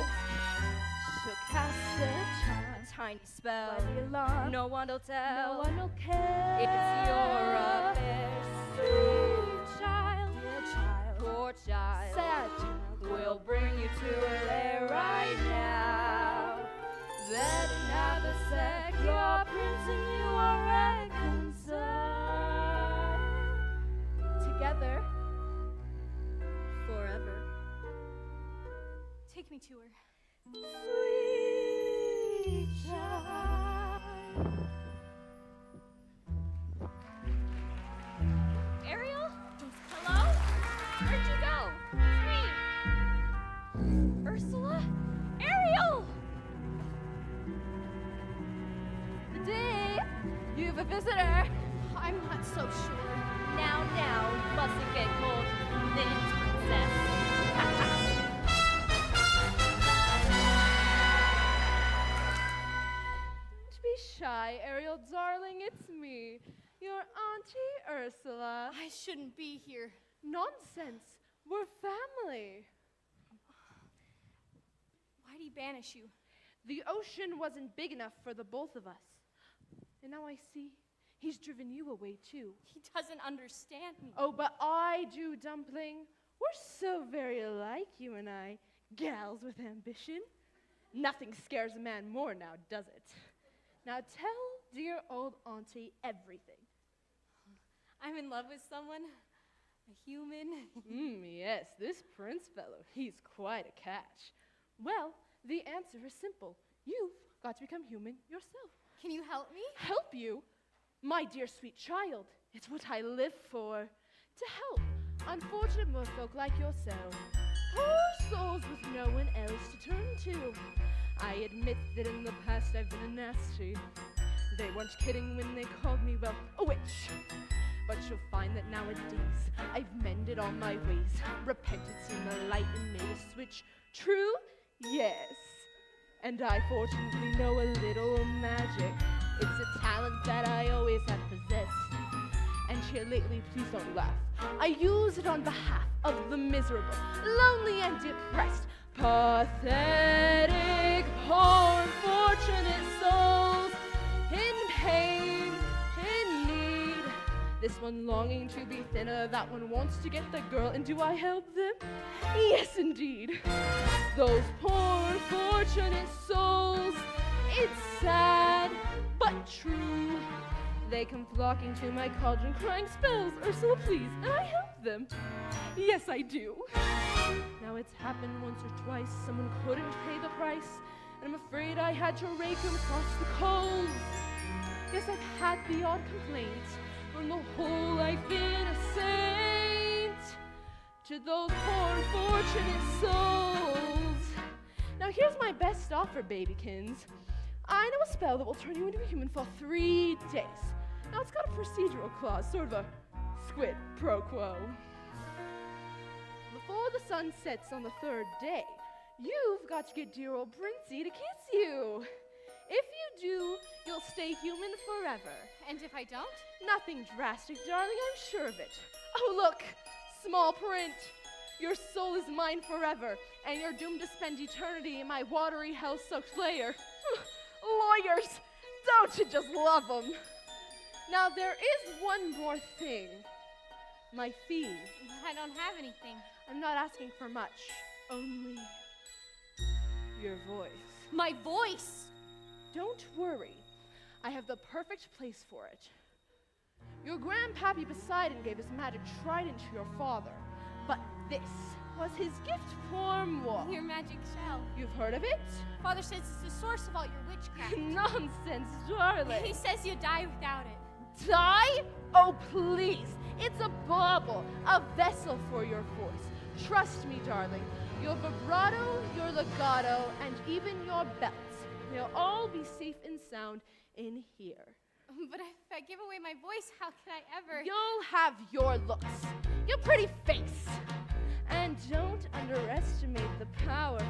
She'll cast a charm. Tiny spell. By the alarm. No one will tell. No one will care. It's your affair. Sweet child. Dear child. Poor child. Sad child. We'll bring you to her lair right now. Then in half a sec, your prince and you are reconciled. Together. Forever. Take me to her. Sweet child. it's me, your Auntie Ursula. I shouldn't be here. Nonsense. We're family. Why'd he banish you? The ocean wasn't big enough for the both of us. And now I see he's driven you away too. He doesn't understand me. Oh, but I do, Dumpling. We're so very alike, you and I. Gals with ambition. Nothing scares a man more now, does it? Now tell dear old Auntie everything. I'm in love with someone. A human. Yes, this prince fellow, he's quite a catch. Well, the answer is simple. You've got to become human yourself. Can you help me? Help you? My dear sweet child, it's what I live for. To help unfortunate merfolk like yourself. Poor souls with no one else to turn to. I admit that in the past I've been a nasty. They weren't kidding when they called me, well, a witch. But you'll find that nowadays I've mended all my ways, repented, seen the light, and made a switch. True? Yes. And I fortunately know a little magic. It's a talent that I always have possessed. And here lately, please don't laugh, I use it on behalf of the miserable, lonely, and depressed. Pathetic, poor, unfortunate souls in pain, in need. This one longing to be thinner, that one wants to get the girl, and do I help them? Yes, indeed. Those poor, unfortunate souls, it's sad, but true. They come flocking to my cauldron, crying, "Spells, Ursula, please," and I help them. Yes, I do. Now it's happened once or twice, someone couldn't pay the price, and I'm afraid I had to rake them across the coals. Yes, I've had the odd complaint, from the whole I've been a saint to those poor unfortunate souls. Now here's my best offer, babykins. I know a spell that will turn you into a human for 3 days. Now it's got a procedural clause, sort of a squid pro quo. Before the sun sets on the 3rd day, you've got to get dear old Princey to kiss you. If you do, you'll stay human forever. And if I don't? Nothing drastic, darling, I'm sure of it. Oh, look, small print. Your soul is mine forever, and you're doomed to spend eternity in my watery, hell-soaked lair. Lawyers, don't you just love them? Now, there is one more thing. My fee. I don't have anything. I'm not asking for much, only your voice. My voice! Don't worry. I have the perfect place for it. Your grandpappy Poseidon gave his magic trident to your father, but this was his gift for moi. Your magic shell. You've heard of it? Father says it's the source of all your witchcraft. Nonsense, darling. He says you die without it. Die? Oh, please. It's a bauble, a vessel for your voice. Trust me, darling. Your vibrato, your legato, and even your belts. They'll all be safe and sound in here. But if I give away my voice, how can I ever? You'll have your looks, your pretty face. And don't underestimate the power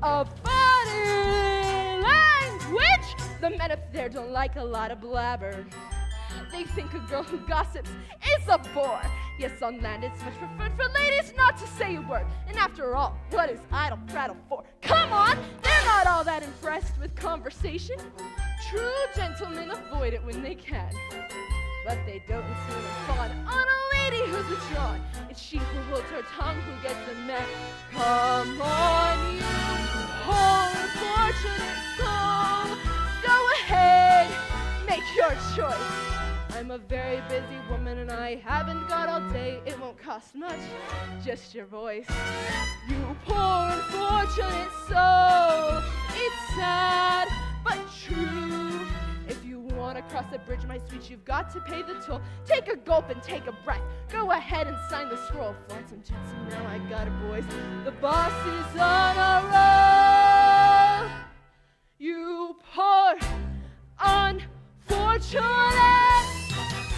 of body language. The men up there don't like a lot of blabber. They think a girl who gossips is a bore. Yes, on land it's much preferred for ladies not to say a word. And after all, what is idle prattle for? Come on, they're not all that impressed with conversation. True gentlemen avoid it when they can. But they don't seem to fawn on a lady who's withdrawn. It's she who holds her tongue who gets the man. Come on, you poor unfortunate soul. Go ahead, make your choice. I'm a very busy woman and I haven't got all day. It won't cost much, just your voice. You poor unfortunate soul. It's sad, but true. If you want to cross the bridge, my sweet, you've got to pay the toll. Take a gulp and take a breath. Go ahead and sign the scroll. Want some toots? Now I got it, boys. The boss is on a roll. You poor unfortunate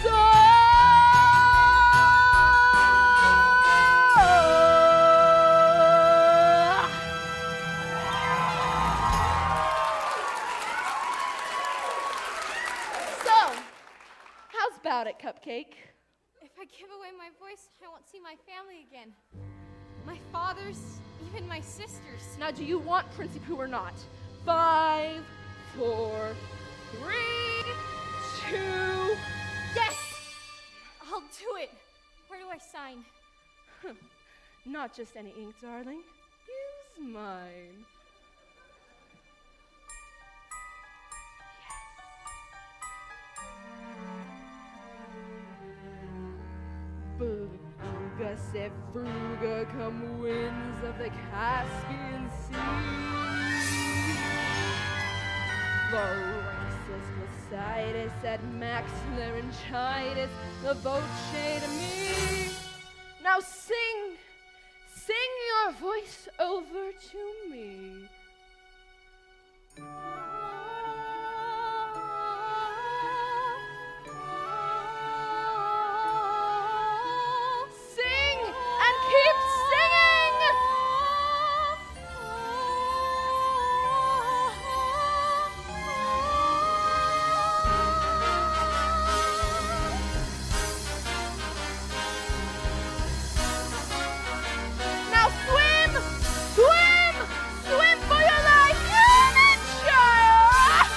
soul. about it, Cupcake. If I give away my voice, I won't see my family again. My father's, even my sister's. Now, do you want Princey Pooh or not? 5, 4, 3, 2. Yes! I'll do it. Where do I sign? Not just any ink, darling. Use mine. Buga se fruga, come winds of the Caspian Sea. Larynxus, Placitus, et max laryngitis, the voce to me. Now sing your voice over to me. Sing and keep singing. Now swim, swim, swim for your life, human child.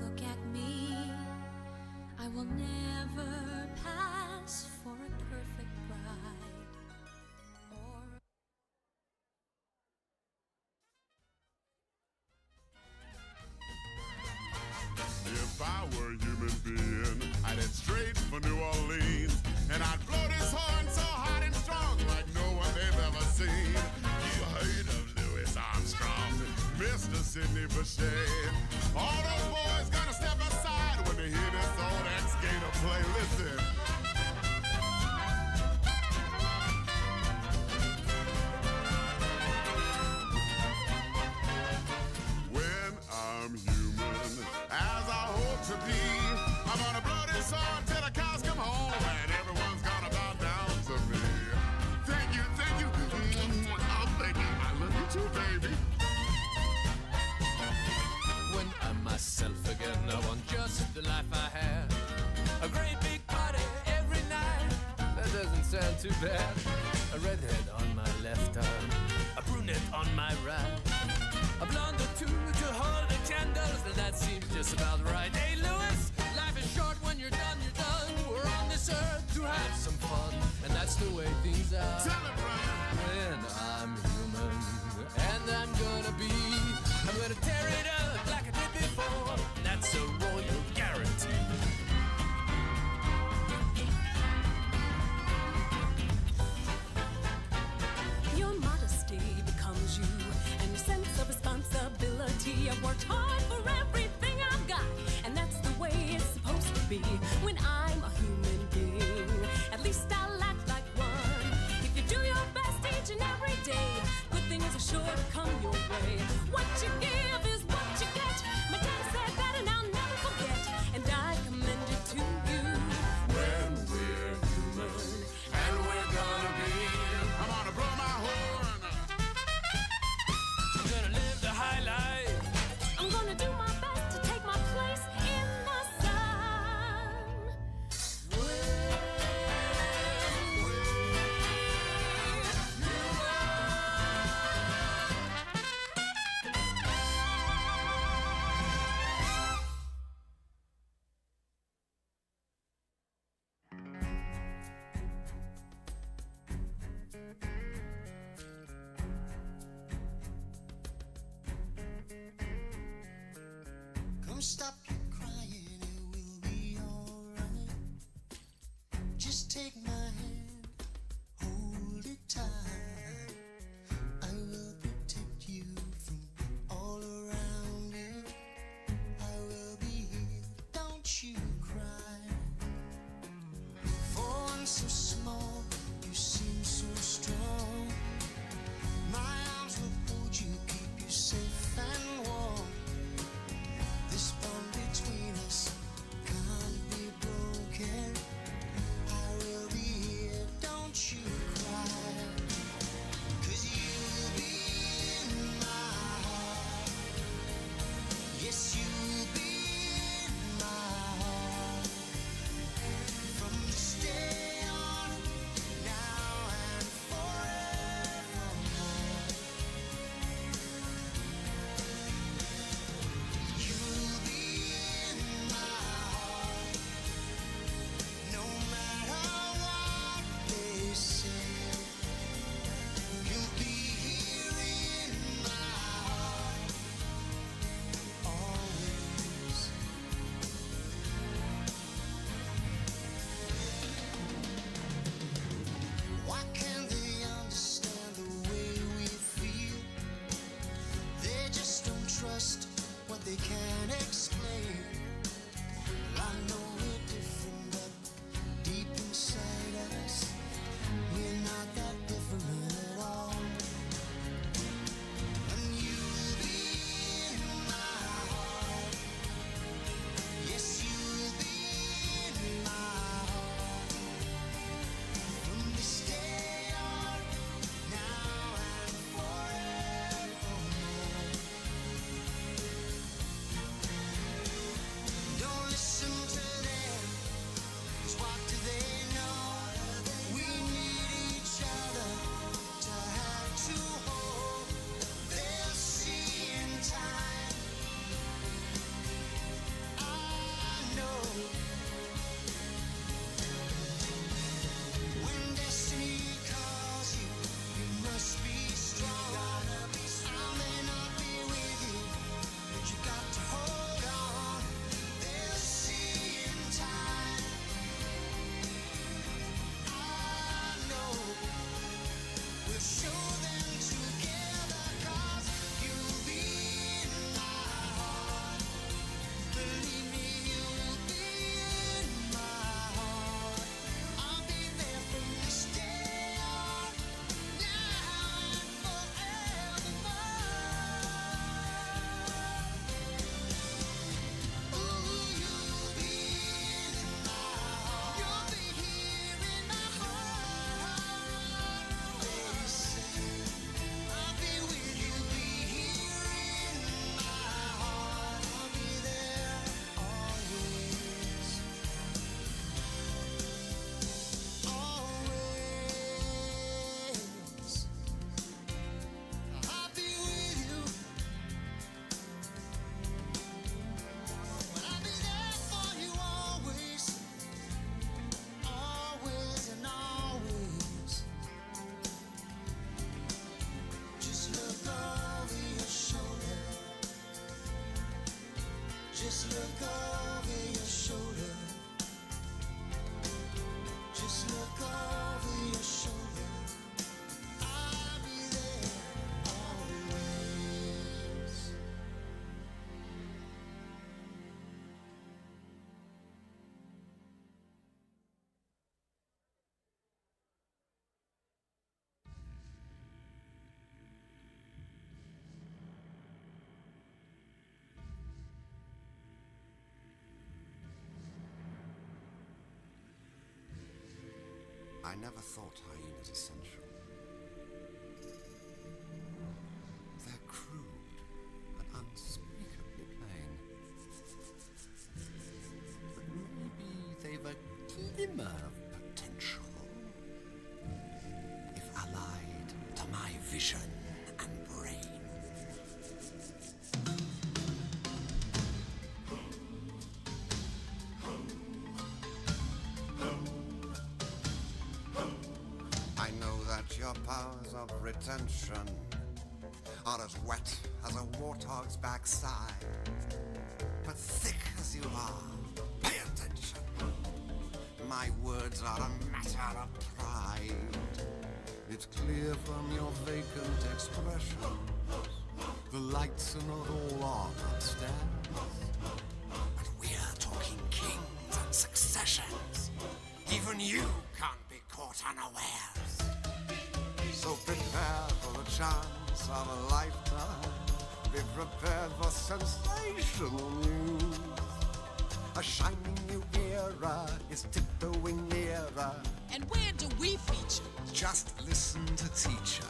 Look at me, I will never pass for a perfect bride. Or If I were a human being, I'd head straight for New Orleans, and I'd blow this horn so hot and strong like no one they've ever seen. You heard of Louis Armstrong, Mr. Sidney Bechet. All those boys gonna step aside when they hear this old ex-gator play. Listen. When I'm human, as I hope to be, I'm gonna blow this horn till the cows come home, and everyone's gonna bow down to me. Thank you, thank you. Oh, thank you. I love you too, baby. When I'm myself again, I want just the life I had. A great big party every night. That doesn't sound too bad. A redhead on my left arm, a brunette on my right, a blonde or two to hold the candles. That seems just about right. Hey, Louis, life is short. When you're done, you're done. We're on this earth to have some fun, and that's the way things are. Tell it, Brian. When I'm human, and I'm gonna tear it up like I did before, and that's a royal guarantee. Your modesty becomes you, and your sense of responsibility. I've worked hard for everything I've got, and that's the way it's supposed to be. When I'm a human being, at least I'll act like one. If you do your best each and every day, good things are sure to come your way. What you give is what you get. My dad said that, and I'll never forget, and I commend it to you. When we're human, and we're gonna be, I'm gonna blow my horn. I'm gonna live the high life. stop your crying, it will be alright. Just take my hand, hold it tight. I will protect you from all around you. I will be here, don't you cry. For one so small, you seem so strong. My arms will hold you, keep you safe and warm. This bond between us can't be broken. I will be here, don't you cry. 'Cause you'll be in my heart. Yes, you'll be in my heart. From this day on, now and forevermore. You'll be in my heart. No matter what they say. You'll be here in my heart. Always. Why can't they understand the way we feel? They just don't trust what they can't explain. I know we're different, but deep inside us, we're not that different at all. And you'll be in my heart. Yes, you'll be in my heart. From this day on, now and forevermore. Don't listen to them, 'cause what do they know? We need each other to have to hold. They'll see in time. I know. When destiny calls you, you must be strong. I may not be with you, but you got to hold on. They'll see in time. I know. We'll show them together, 'cause you'll be in my heart. Believe me, you'll be in my heart. I'll be there from this day on, now and forevermore. Ooh, you'll be in my heart. You'll be here in my heart. Always. I'll be with you, be here in my heart. I'll be there always. Always. I'll be with you. But I'll be there for you always. Always and always. Just look over your shoulder. Just look over your shoulder. Just look over your shoulder. I'll be there always. I never thought hyenas essential. They're crude and unspeakably plain. But maybe they've a glimmer of potential if allied to my vision and brain. I know that your powers of retention are as wet as a warthog's backside. But my words are a matter of pride. It's clear from your vacant expression the lights are not all on upstairs. But we're talking kings and successions. Even you can't be caught unawares. So prepare for the chance of a lifetime. Be prepared for sensational news. A shining new era is tiptoeing nearer. And where do we feature? Just listen to teacher.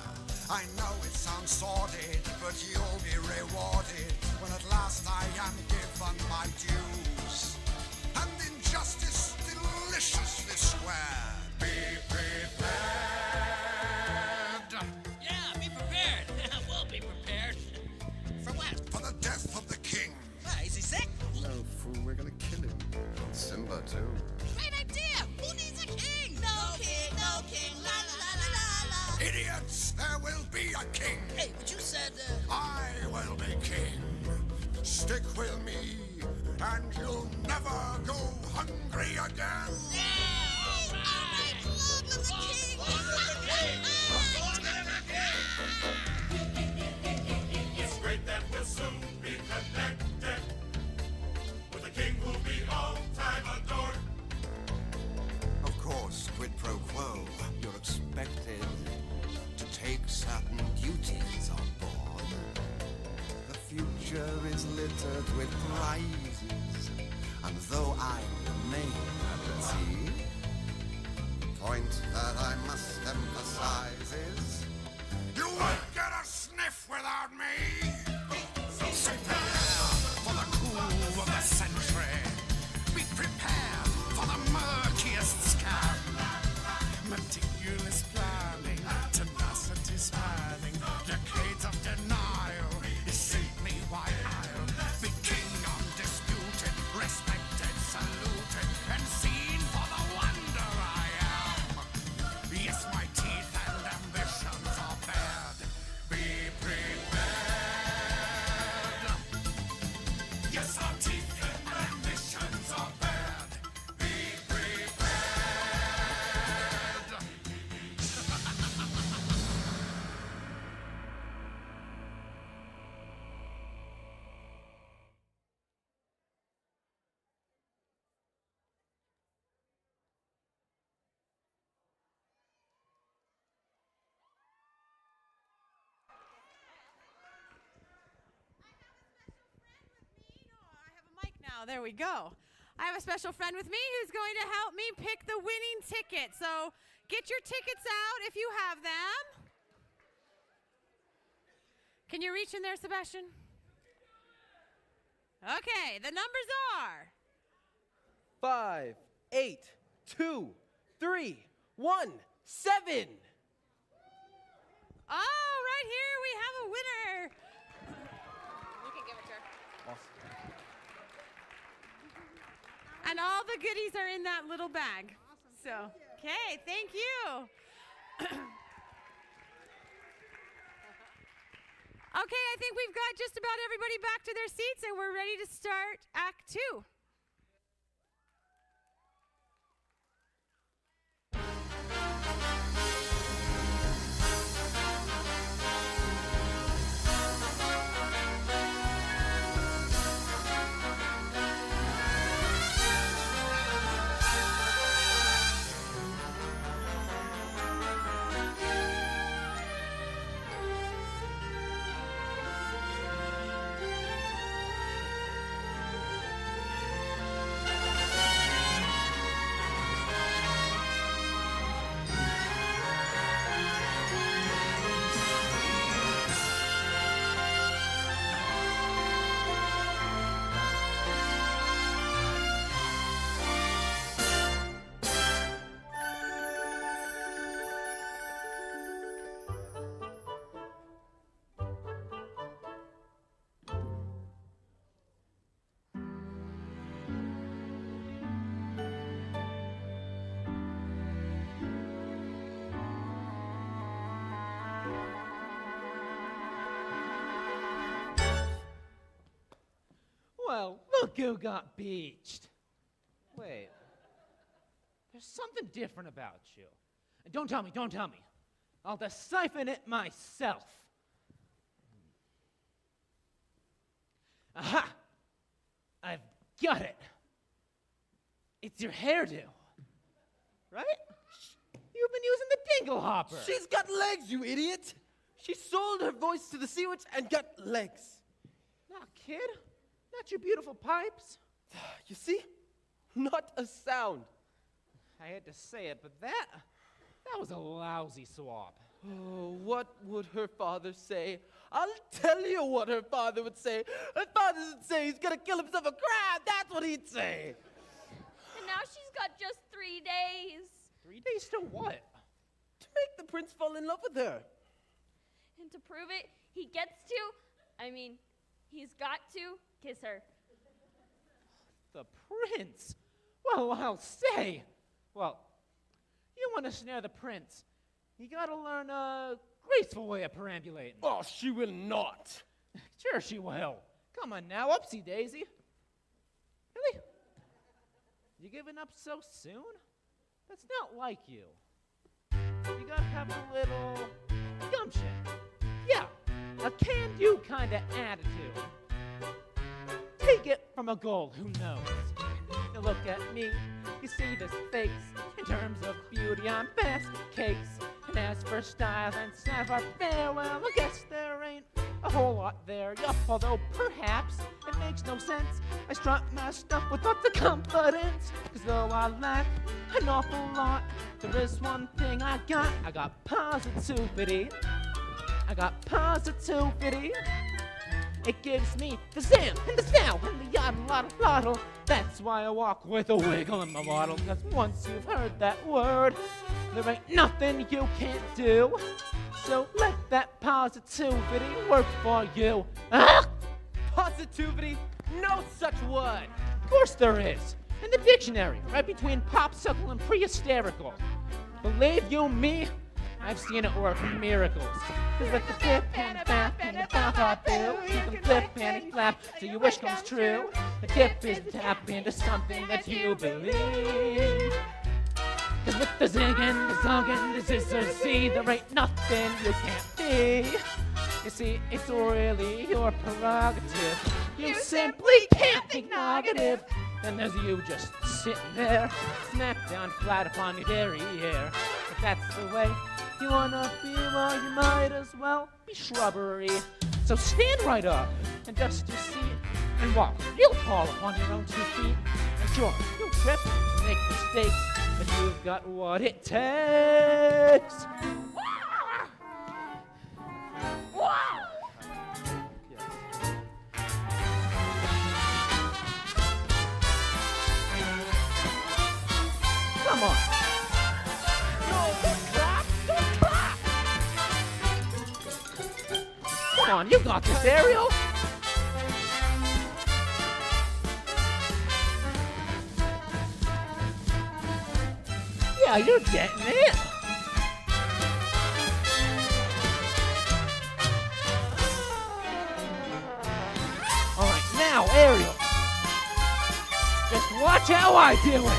I know it sounds sordid, but you'll be rewarded when at last I am given my dues. And injustice deliciously squared. Be prepared. Yeah, be prepared. We'll be prepared. For what? For the death of the king. Is he sick? No, fool, we're gonna kill him. Simba, too. Great idea! Who needs a king? No king, no king, la la la la la la. Idiots, there will be a king. Hey, but you said, I will be king. Stick with me, and you'll never go hungry again. Yeah! All right, long live the king! Long live the king! It's great that we'll soon be connected with a king who'll be all time adored. Of course, quid pro quo, you're expected to take certain duties on board. The future is littered with prizes, and though I remain at the sea, the point that I must emphasize is you won't get a sniff without me. Prepare for the coup of the century. Be prepared for the murkiest scam. Meticulous planning, tenacity spanning, decades of denial. Is simply why I'll be king undisputed, respected, saluted, and seen for the wonder I am. Yes, my teeth and ambitions are bared. Be prepared. Yes, our teeth and ambitions are bared. Be prepared. Mic now. There we go. I have a special friend with me who's going to help me pick the winning ticket. So get your tickets out if you have them. Can you reach in there, Sebastian? Okay, the numbers are 5, 8, 2, 3, 1, 7. Oh, right here we have a winner. You can give it to her. Awesome. And all the goodies are in that little bag. So, okay, thank you. Okay, I think we've got just about everybody back to their seats and we're ready to start Act 2. Well, look who got beached. Wait. There's something different about you. And don't tell me, don't tell me. I'll decipher it myself. Aha! I've got it. It's your hairdo. Right? You've been using the dingle hopper. She's got legs, you idiot! She sold her voice to the Sea Witch and got legs. Nah, kid. Not your beautiful pipes. You see? Not a sound. I had to say it, but that was a lousy swap. Oh, what would her father say? I'll tell you what her father would say. Her father would say he's gonna kill himself a crab. That's what he'd say. And now she's got just 3 days. 3 days to what? To make the prince fall in love with her. And to prove it, he's got to kiss her. The prince? Well, I'll say. Well, you want to snare the prince, you gotta learn a graceful way of perambulating. Oh, she will not. Sure she will. Come on now, upsy daisy. Really? You giving up so soon? That's not like you. You gotta have a little gumption. Yeah, a can-do kind of attitude. Take it from a gold who knows. You look at me, you see this face. In terms of beauty, I'm best case. And as for style and savoir-faire, well, I guess there ain't a whole lot there. Yeah, although perhaps it makes no sense. I strut my stuff with lots of confidence. Cause though I lack an awful lot, there is one thing I got positivity. I got positivity. It gives me the zam and the sow and the yada lada lottle. That's why I walk with a wiggle in my waddle. Cause once you've heard that word, there ain't nothing you can't do. So let that positivity work for you. Ah! Positivity? No such word. Of course there is. In the dictionary, right between popsicle and pre-hysterical. Believe you me, I've seen it work miracles. Cause with the flip and a bap and a bop bop boo, you can flip and a flap so your wish comes true. The tip is to tap into something that you believe. Cause with the zig and the zug and the scissors, see, there ain't nothing you can't be. You see, it's really your prerogative. You simply can't think negative. And there's you just sitting there, smack down flat upon your derriere. If that's the way you wanna be, well, you might as well be shrubbery. So stand right up and dust your seat and walk real tall upon your own 2 feet. And sure, you'll trip and make mistakes, but you've got what it takes. Come on. No, don't clap. Don't clap. Come on, you got this, Ariel. Yeah, you're getting it. All right, now, Ariel. Just watch how I do it.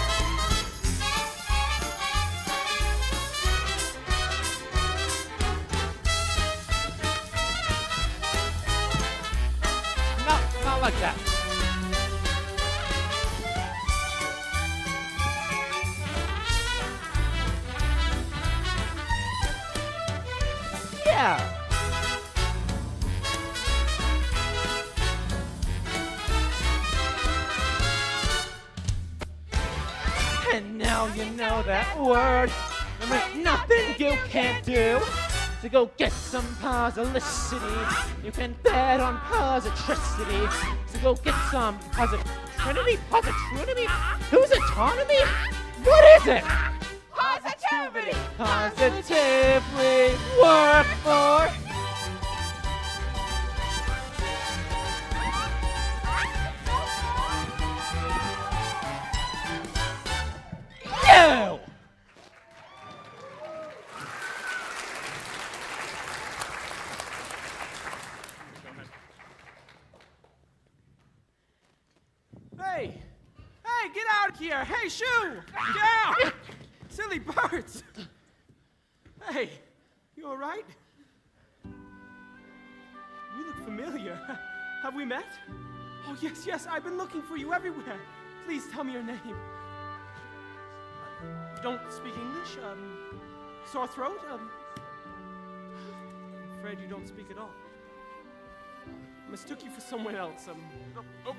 Not like that. Yeah. And now you know that word. There ain't nothing you can't do. So go get some posilicity. You can bet on positricity. So go get some positrinity, positrunity. Who's autonomy? What is it? Positivity! Positively work for. You! Hey, get out of here! Hey, Shoo! Down! Silly birds! Hey, you all right? You look familiar. Have we met? Oh, yes, yes, I've been looking for you everywhere. Please tell me your name. You don't speak English? Sore throat? I'm afraid you don't speak at all. I mistook you for someone else.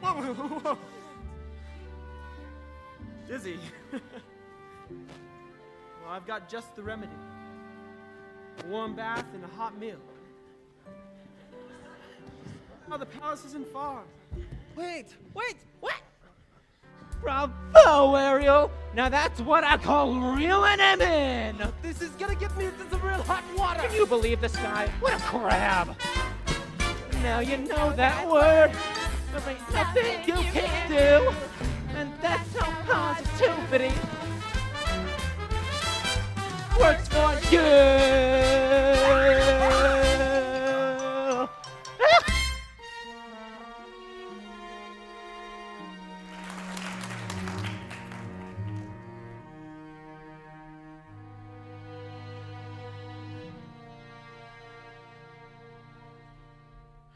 Whoa. Dizzy. Well, I've got just the remedy. A warm bath and a hot meal. Oh, the palace isn't far. Wait! Bravo, Ariel! Now that's what I call reeling him in! This is gonna get me into some real hot water! Can you believe this guy? What a crab! Now you know that word. There ain't nothing you can do. And that's how positivity works for you.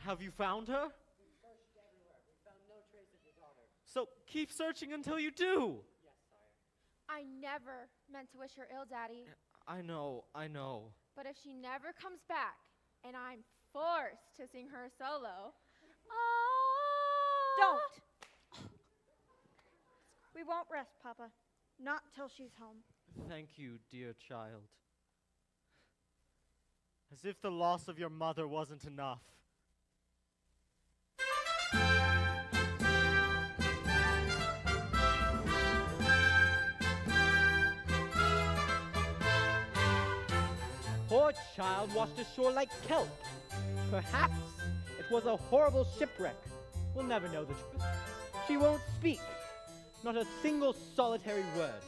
Have you found her? We searched everywhere. We found no trace of your daughter. So keep searching until you do. Yes, sire. I never meant to wish her ill, Daddy. I know. But if she never comes back, and I'm forced to sing her solo, Don't. We won't rest, Papa. Not till she's home. Thank you, dear child. As if the loss of your mother wasn't enough. Poor child washed ashore like kelp. Perhaps it was a horrible shipwreck. We'll never know the truth. She won't speak. Not a single solitary word.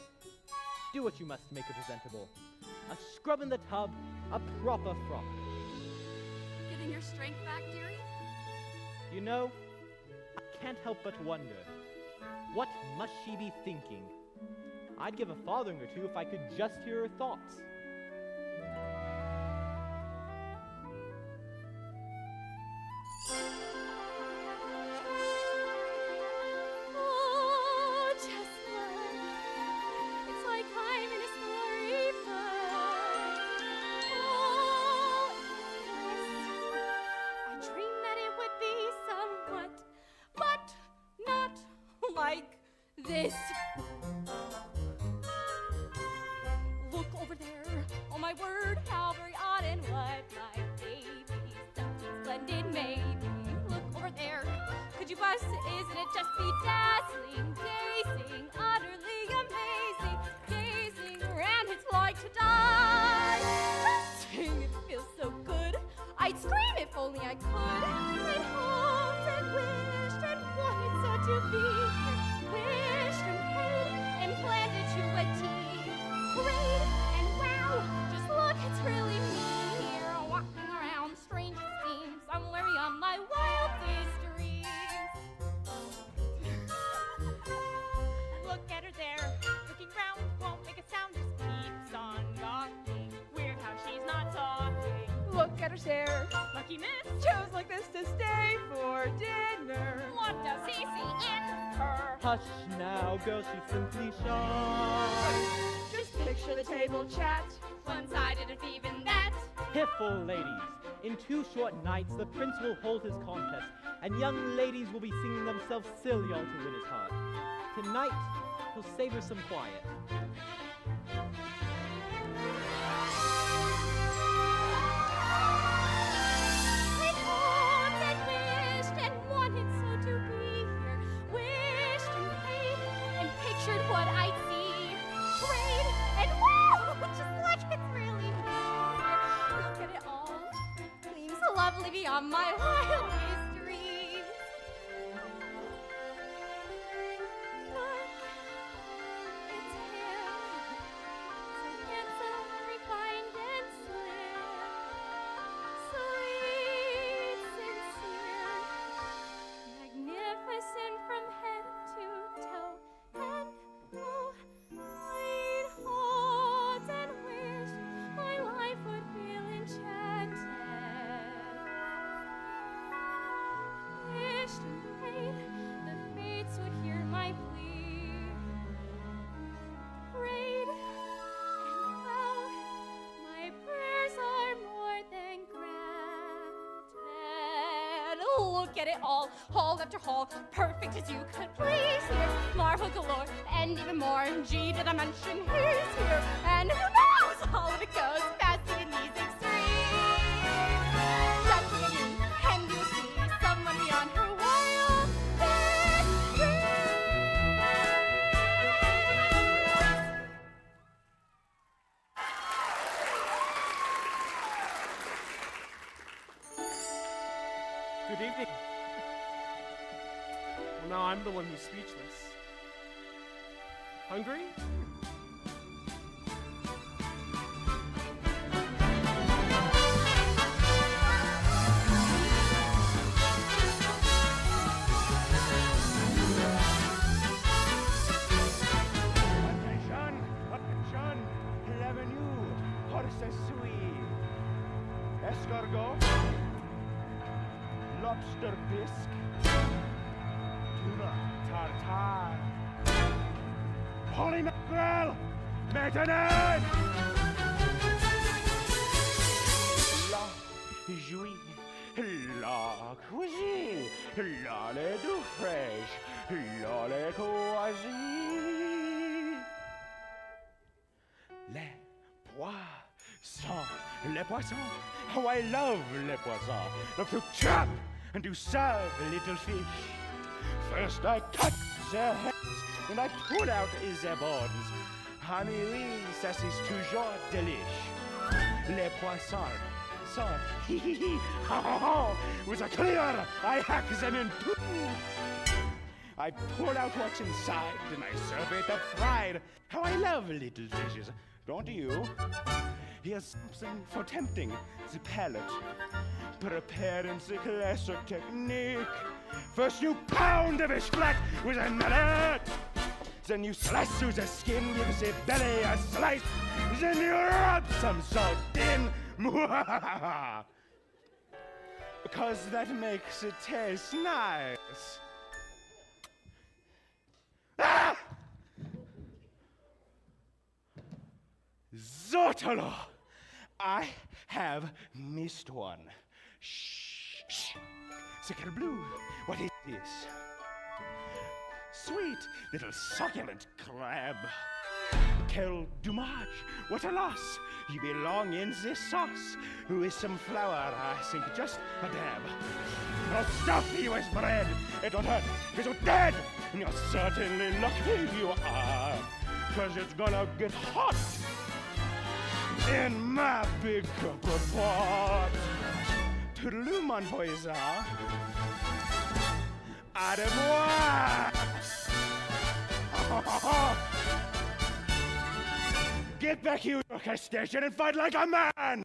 Do what you must to make her presentable. A scrub in the tub, a proper frock. Getting your strength back, dearie? You know, I can't help but wonder, what must she be thinking? I'd give a farthing or two if I could just hear her thoughts. Oh, Chestnut, it's like I'm in a storybook. Oh, yes, I dreamed that it would be somewhat, but not like this. Look over there, oh my word, how very odd and what my baby, something splendid maybe. Look over there, could you bust? Isn't it just bedazzling, gazing, utterly amazing, gazing around, it's like to die. Sing, it feels so good, I'd scream if only I could. I'd hoped and wished and wanted so to be here, wished and prayed and planned it to a T. Prayed and wow, just look, it's really me here, walking around, strange it seems, I'm weary on my wildest dreams. Look at her there, looking round, won't make a sound, just keeps on gawking. Weird how she's not talking. Look at her stare. Lucky miss, Chose like this to stay for dinner. what does he see in her? Hush now, girl, she's simply shy. Just picture the table chat. One-sided if even that. Piffle ladies, in 2 short nights the prince will hold his contest, and young ladies will be singing themselves silly all to win his heart. Tonight, he'll savor some quiet. I'd hoped and wished and wanted so to be here, wished and prayed and pictured what I'd see, prayed and wow, just like it's really me. Look at it all, gleams so lovely beyond my wildest dreams. Look, it's him, so handsome, refined and slim. Sweet, sincere, magnificent from head to toe, and get it all, hall after hall, perfect as you could please. Here's Marvel galore, and even more. G did I mention he's here, and who knows? All of it goes faster in these extremes. Just look at me, and you'll see someone beyond her wildest dreams. Good evening. Well, now I'm the one who's speechless. Hungry? Attention, attention, l'avenue, horses sweet, escargot, lobster bisque, tuna tartare, holy mackerel, maintenant! La jouie, la cuisine, la lait d'eau fraîche, la lait croisée. Les poissons, les poissons, how I love les poissons. Love to chop and to serve little fish. First I cut their heads and I pull out their bones. Honey, oui, ça c'est toujours delish. Les poissons, so hee hee hee, ha ha ha. With a cleaver, I hack them in two. I pull out what's inside and I serve it up fried. How I love little dishes, don't you? Here's something for tempting the palate. Prepare in the classic technique. First you pound the fish flat with a mallet. Then you slice through the skin, give the belly a slice. Then you rub some salt in. Because that makes it taste nice. Ah! Zotalo! I have missed one. Shh, shh. Sicker Blue, what is this? Sweet little succulent crab. Quel dommage, what a loss. You belong in this sauce. With some flour, I think just a dab. I'll stuff you with bread. It don't hurt, because you're dead. And you're certainly lucky you are. Because it's gonna get hot in my big copper pot. Toodaloo, mon voisin. À de moi! Get back, you station, and fight like a man!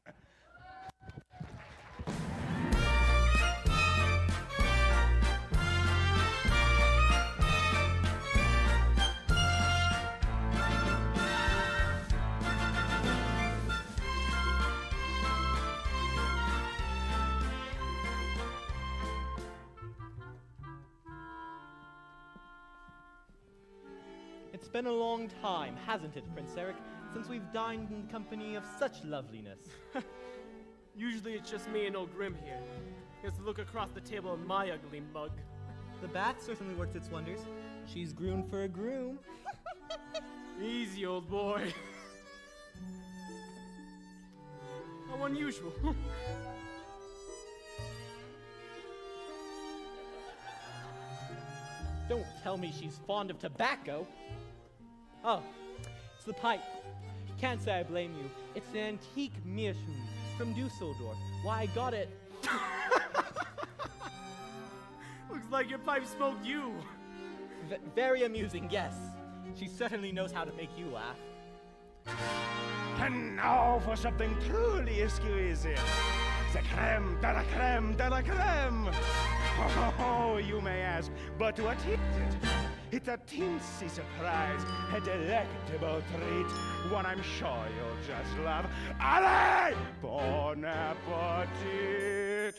It's been a long time, hasn't it, Prince Eric, since we've dined in the company of such loveliness. Usually it's just me and old Grim here. He has to look across the table at my ugly mug. The bath certainly worked its wonders. She's groomed for a groom. Easy, old boy. How unusual. Don't tell me she's fond of tobacco. Oh, it's the pipe. Can't say I blame you. It's an antique Meerschaum from Dusseldorf. Why, I got it. Looks like your pipe smoked you. Very amusing, yes. She certainly knows how to make you laugh. And now for something truly exquisite. The creme de la creme de la creme. Oh, you may ask, but what is it? It's a teensy surprise, a delectable treat, one I'm sure you'll just love. Allez, bon appetit!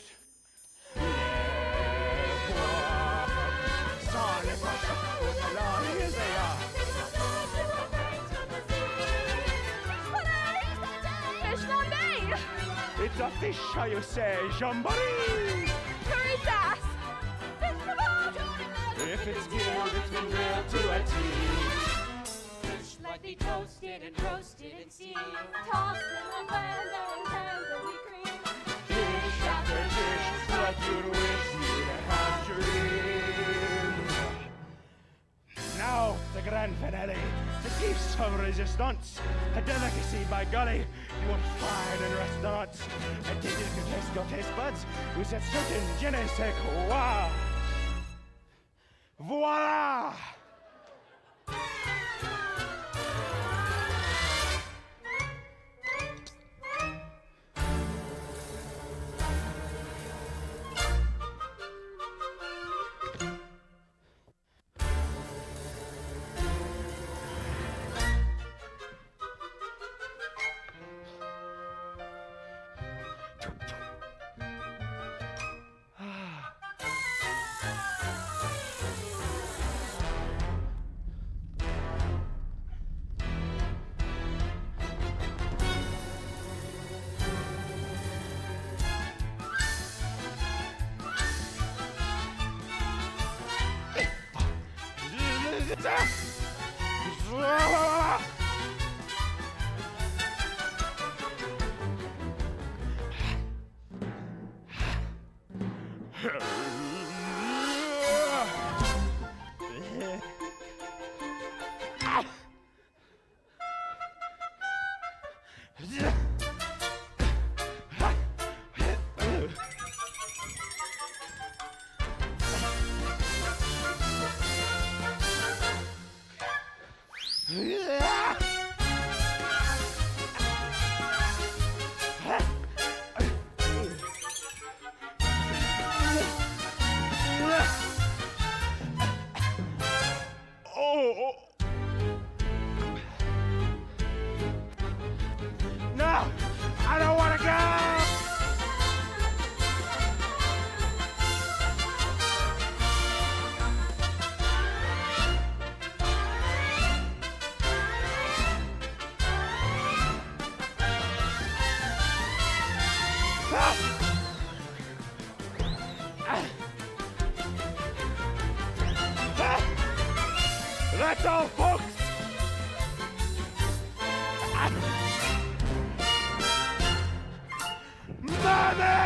Les poissons, alors here they are. Fish flambe! It's a fish, how you say, jamboree! Curry sass! If it's grilled, it's been grilled to a T. Fish lightly toasted and roasted and steamed. Tossed in the blender and tenderly creamed. Dish after dish, like you'd wish you'd have dreamed. Now, the grand finale. To keep some resistance. A delicacy, by golly, you won't find in restaurants. A dish to taste your taste buds with a certain je ne sais quoi. Voila! No! I don't want to go! That's all, folks! Money!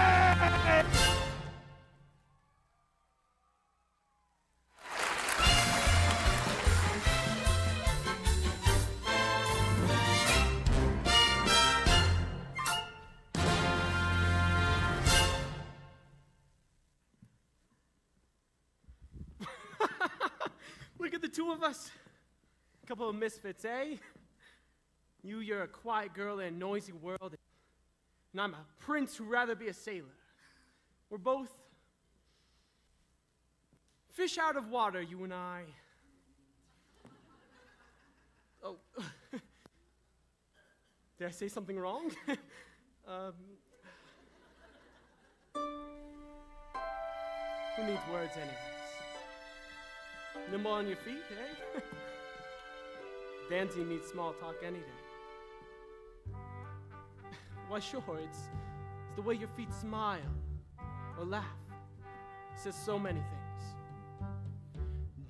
Look at the two of us. Couple of misfits, eh? You're a quiet girl in a noisy world, and I'm a prince who'd rather be a sailor. We're both fish out of water, you and I. Oh, did I say something wrong? Who needs words anyways? Nimble on your feet, eh? Dancing needs small talk any day. Why, sure, it's the way your feet smile or laugh. It says so many things.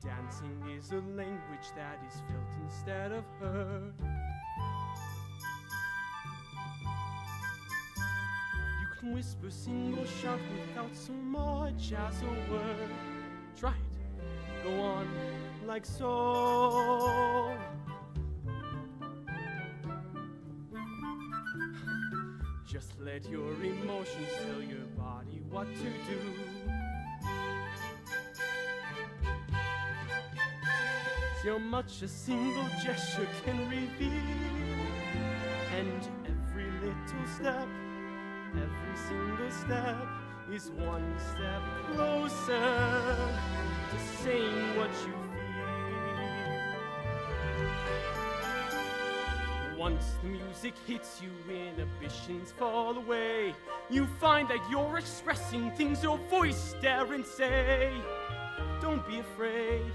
Dancing is a language that is felt instead of heard. You can whisper single shot without so much as a word. Try it. Go on like so. Just let your emotions tell your body what to do. See how much a single gesture can reveal. And every little step, every single step is one step closer to saying what you feel. Once the music hits you, inhibitions fall away. You find that you're expressing things your voice daren't say. Don't be afraid,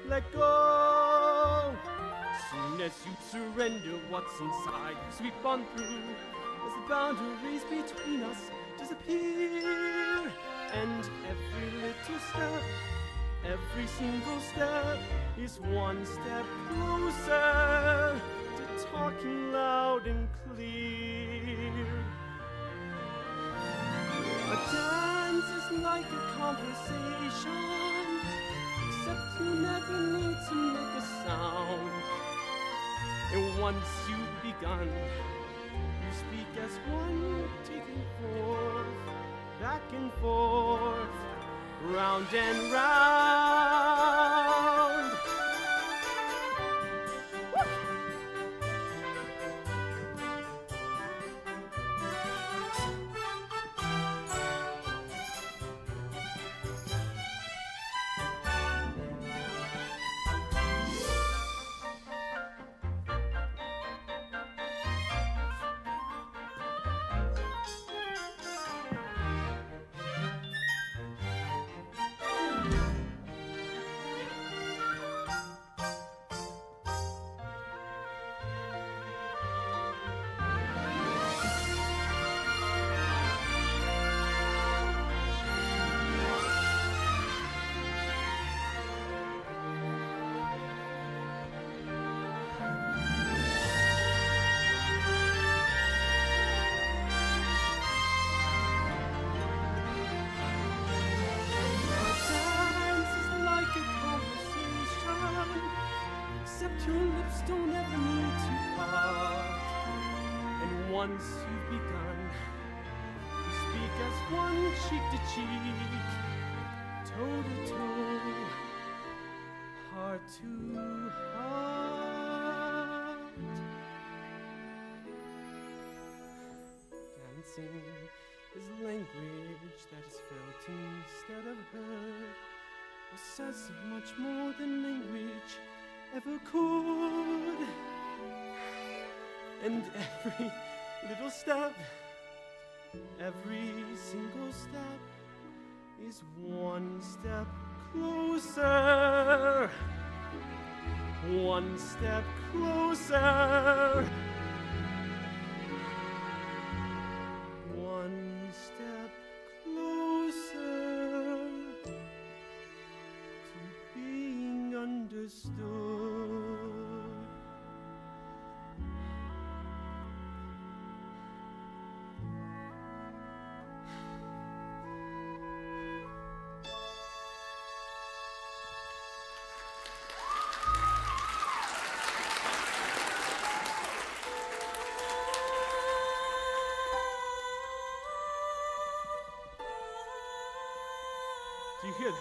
let go. Soon as you surrender what's inside, you sweep on through as the boundaries between us disappear. And every little step Every single step is one step closer to talking loud and clear. A dance is like a conversation, except you never need to make a sound. And once you've begun, you speak as one, taking forth, back and forth, round and round. Your lips don't ever need to part. And once you've begun, you speak as one, cheek to cheek, toe to toe, heart to heart. Dancing is language that is felt instead of heard. It says much more than language ever could. And every little step, every single step is one step closer. One step closer. One step closer to being understood. Do you hear that?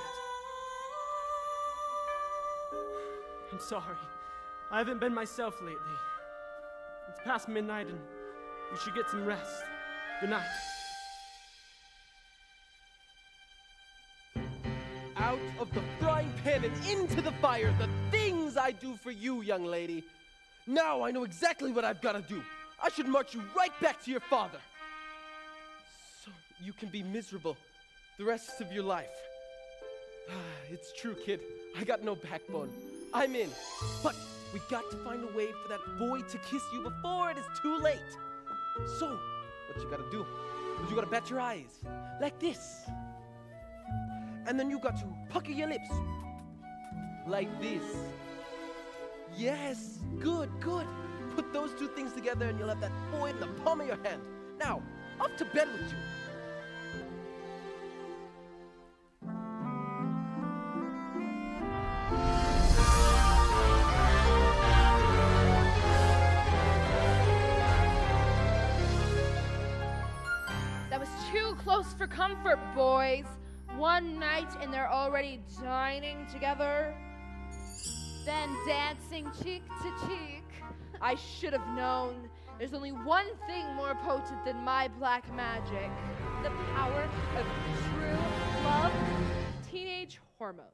I'm sorry. I haven't been myself lately. It's past midnight and you should get some rest. Good night. Out of the frying pan and into the fire, the things I do for you, young lady. Now I know exactly what I've got to do. I should march you right back to your father. So you can be miserable the rest of your life. It's true, kid. I got no backbone. I'm in. But we got to find a way for that boy to kiss you before it is too late. So, what you gotta do is you gotta bat your eyes like this. And then you got to pucker your lips like this. Yes, good, good. Put those two things together and you'll have that boy in the palm of your hand. Now, off to bed with you. That was too close for comfort, boys. One night and they're already dining together. Then dancing cheek to cheek. I should have known. There's only one thing more potent than my black magic. The power of true love. Teenage hormones.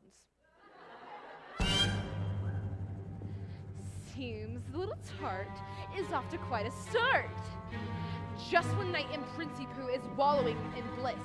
Seems the little tart is off to quite a start. Just when Knight and Princey Pooh is wallowing in bliss,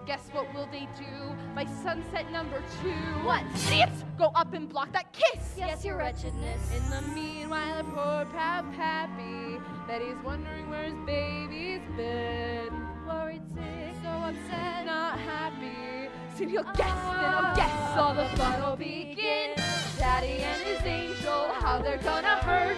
guess what will they do by sunset number 2? What? Idiots! Go up and block that kiss! Yes, your wretchedness. In the meanwhile, the poor Pappy, Betty's wondering where his baby's been. Worried, sick, So upset, not happy. soon he'll guess, then I'll guess all the fun will begin. Daddy and his angel, how they're gonna hurt.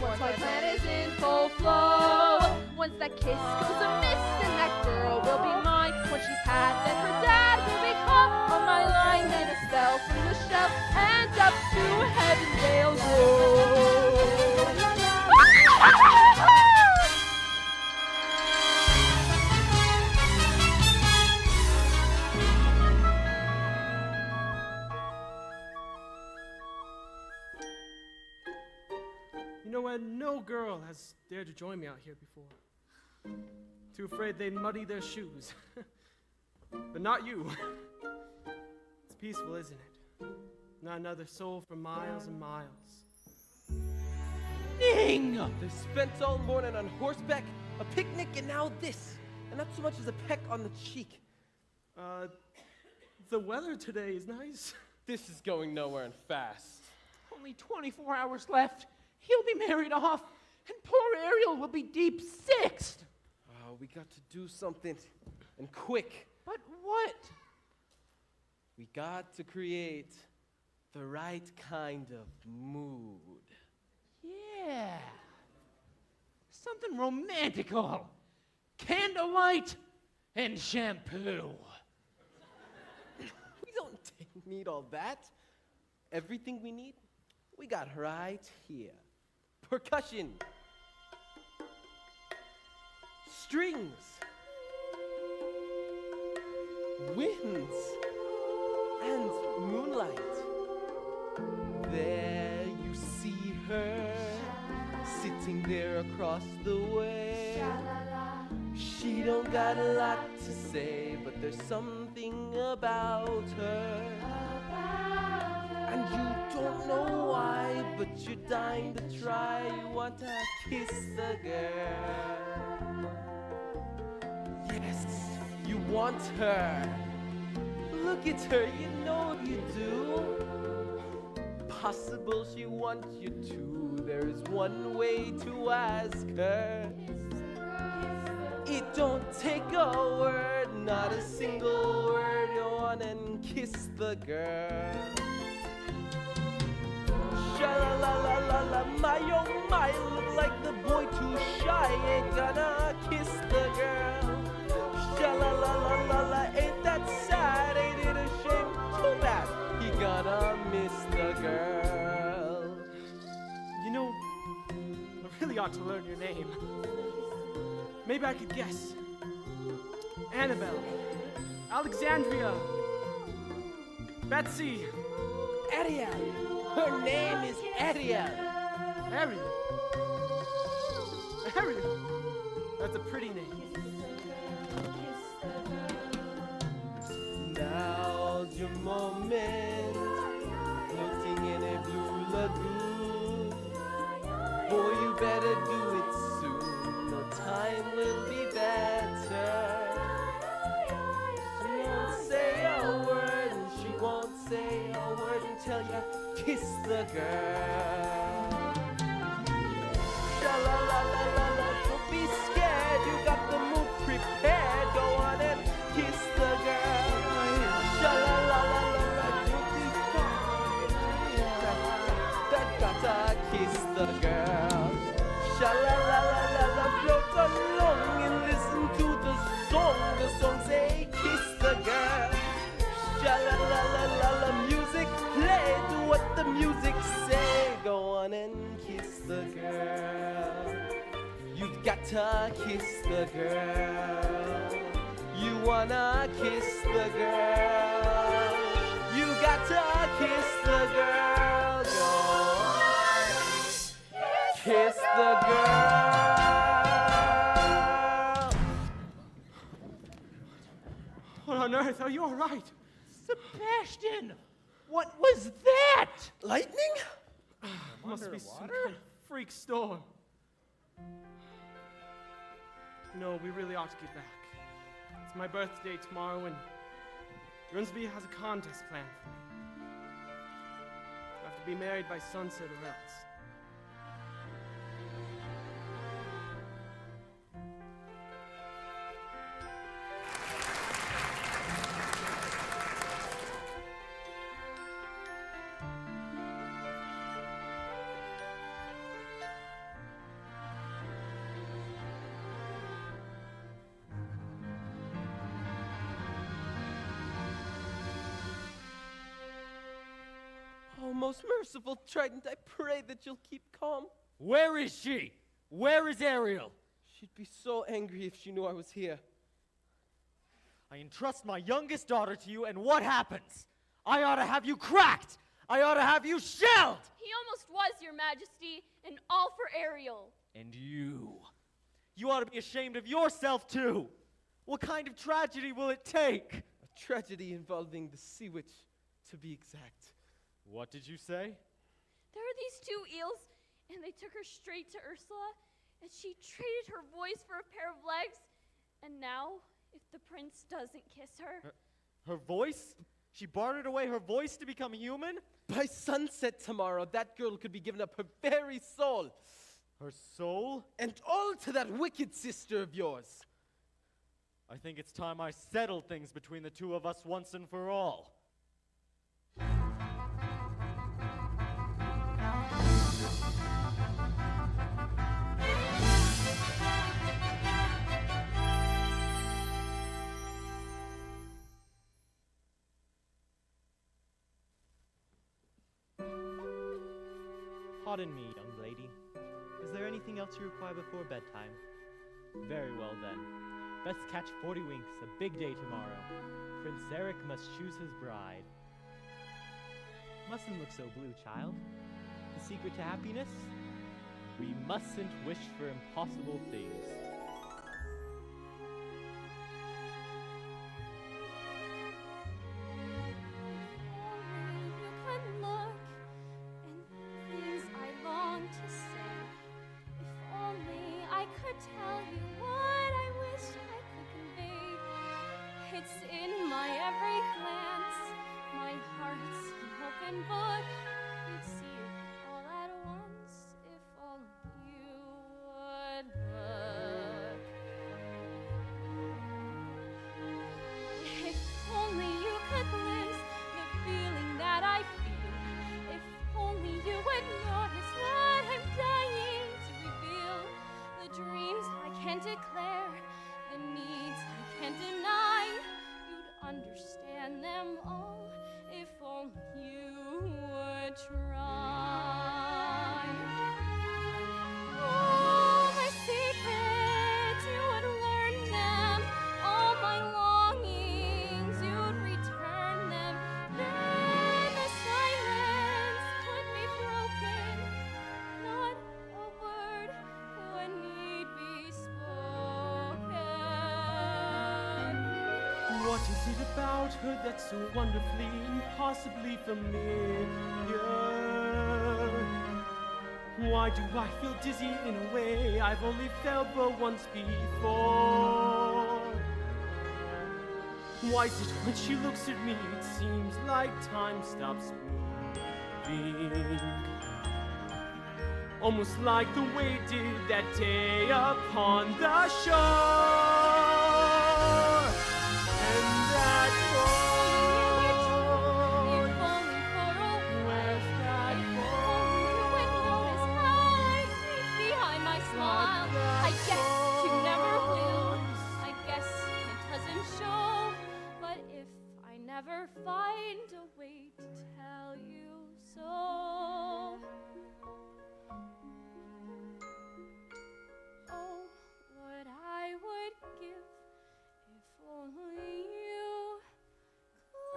Once my plan is in full flow. Once that kiss goes amiss, then that girl will be mine. When she's had, then her dad will be caught on my line. Then a spell from the shell and up to heaven they'll go. You know what? No girl has dared to join me out here before. Too afraid they'd muddy their shoes. But not you. It's peaceful, isn't it? Not another soul for miles and miles. Ning! They spent all morning on horseback, a picnic, and now this. And not so much as a peck on the cheek. The weather today is nice. This is going nowhere and fast. Only 24 hours left. He'll be married off, and poor Ariel will be deep sixed. Oh, we got to do something, and quick. But what? We got to create the right kind of mood. Yeah. Something romantical. Candlelight and shampoo. We don't need all that. Everything we need, we got right here. Percussion, strings, winds, and moonlight. There you see her, sitting there across the way. She don't got a lot to say, but there's something about her. And you don't know why, but you're dying to try. You want to kiss the girl. Yes, you want her. Look at her, you know you do. Possible she wants you to. There is one way to ask her. It don't take a word, not a single word. Go on and kiss the girl. Sha-la-la-la-la-la, my oh my, look like the boy too shy, ain't gonna kiss the girl. Sha-la-la-la-la-la, ain't that sad, ain't it a shame? Too bad, he gonna miss the girl. You know, I really ought to learn your name. Maybe I could guess. Annabelle, Alexandria, Betsy, Ariel. Her name is Ariel. Ariel. Ariel. That's a pretty name. Now's your moment, floating in a blue lagoon. Boy, you better do it soon. No time will be better. She won't say a word, and she won't say a word until you kiss the girl. Sha-la-la-la-la-la, don't be scared, you got the mood prepared. Go on and kiss the girl. Sha-la-la-la-la-la, don't be scared. Gotta kiss the girl. Sha-la-la-la-la-la, float along and listen to the song. The song say kiss the girl. Sha-la-la-la-la-la, music play, do what the music say. Go on and kiss the girl. You've got to kiss the girl. You wanna kiss the girl. You got to kiss the girl. Go on, kiss the girl. What on earth? Are you all right? Sebastian, what was that? Lightning? Must be some kind of freak storm. No, we really ought to get back. It's my birthday tomorrow, and Grimsby has a contest planned for me. I have to be married by sunset or else. Oh, most merciful Trident, I pray that you'll keep calm. Where is she? Where is Ariel? She'd be so angry if she knew I was here. I entrust my youngest daughter to you, and what happens? I ought to have you cracked! I ought to have you shelled! He almost was, Your Majesty, and all for Ariel. And you. You ought to be ashamed of yourself, too. What kind of tragedy will it take? A tragedy involving the sea witch, to be exact. What did you say? There are these two eels, and they took her straight to Ursula, and she traded her voice for a pair of legs. And now, if the prince doesn't kiss her... Her voice? She bartered away her voice to become human? By sunset tomorrow, that girl could be giving up her very soul. Her soul? And all to that wicked sister of yours. I think it's time I settled things between the two of us once and for all. Pardon me, young lady. Is there anything else you require before bedtime? Very well then. Best catch 40 winks, a big day tomorrow. Prince Eric must choose his bride. Mustn't look so blue, child. The secret to happiness? We mustn't wish for impossible things. What is it about her that's so wonderfully, impossibly familiar? Why do I feel dizzy in a way I've only felt but once before? Why is it when she looks at me, it seems like time stops moving? Almost like the way it did that day upon the shore. And that boy, where's that Behind my smile, I guess you never will. I guess it doesn't show. But if I never find a way to tell you so, oh, what I would give if only you could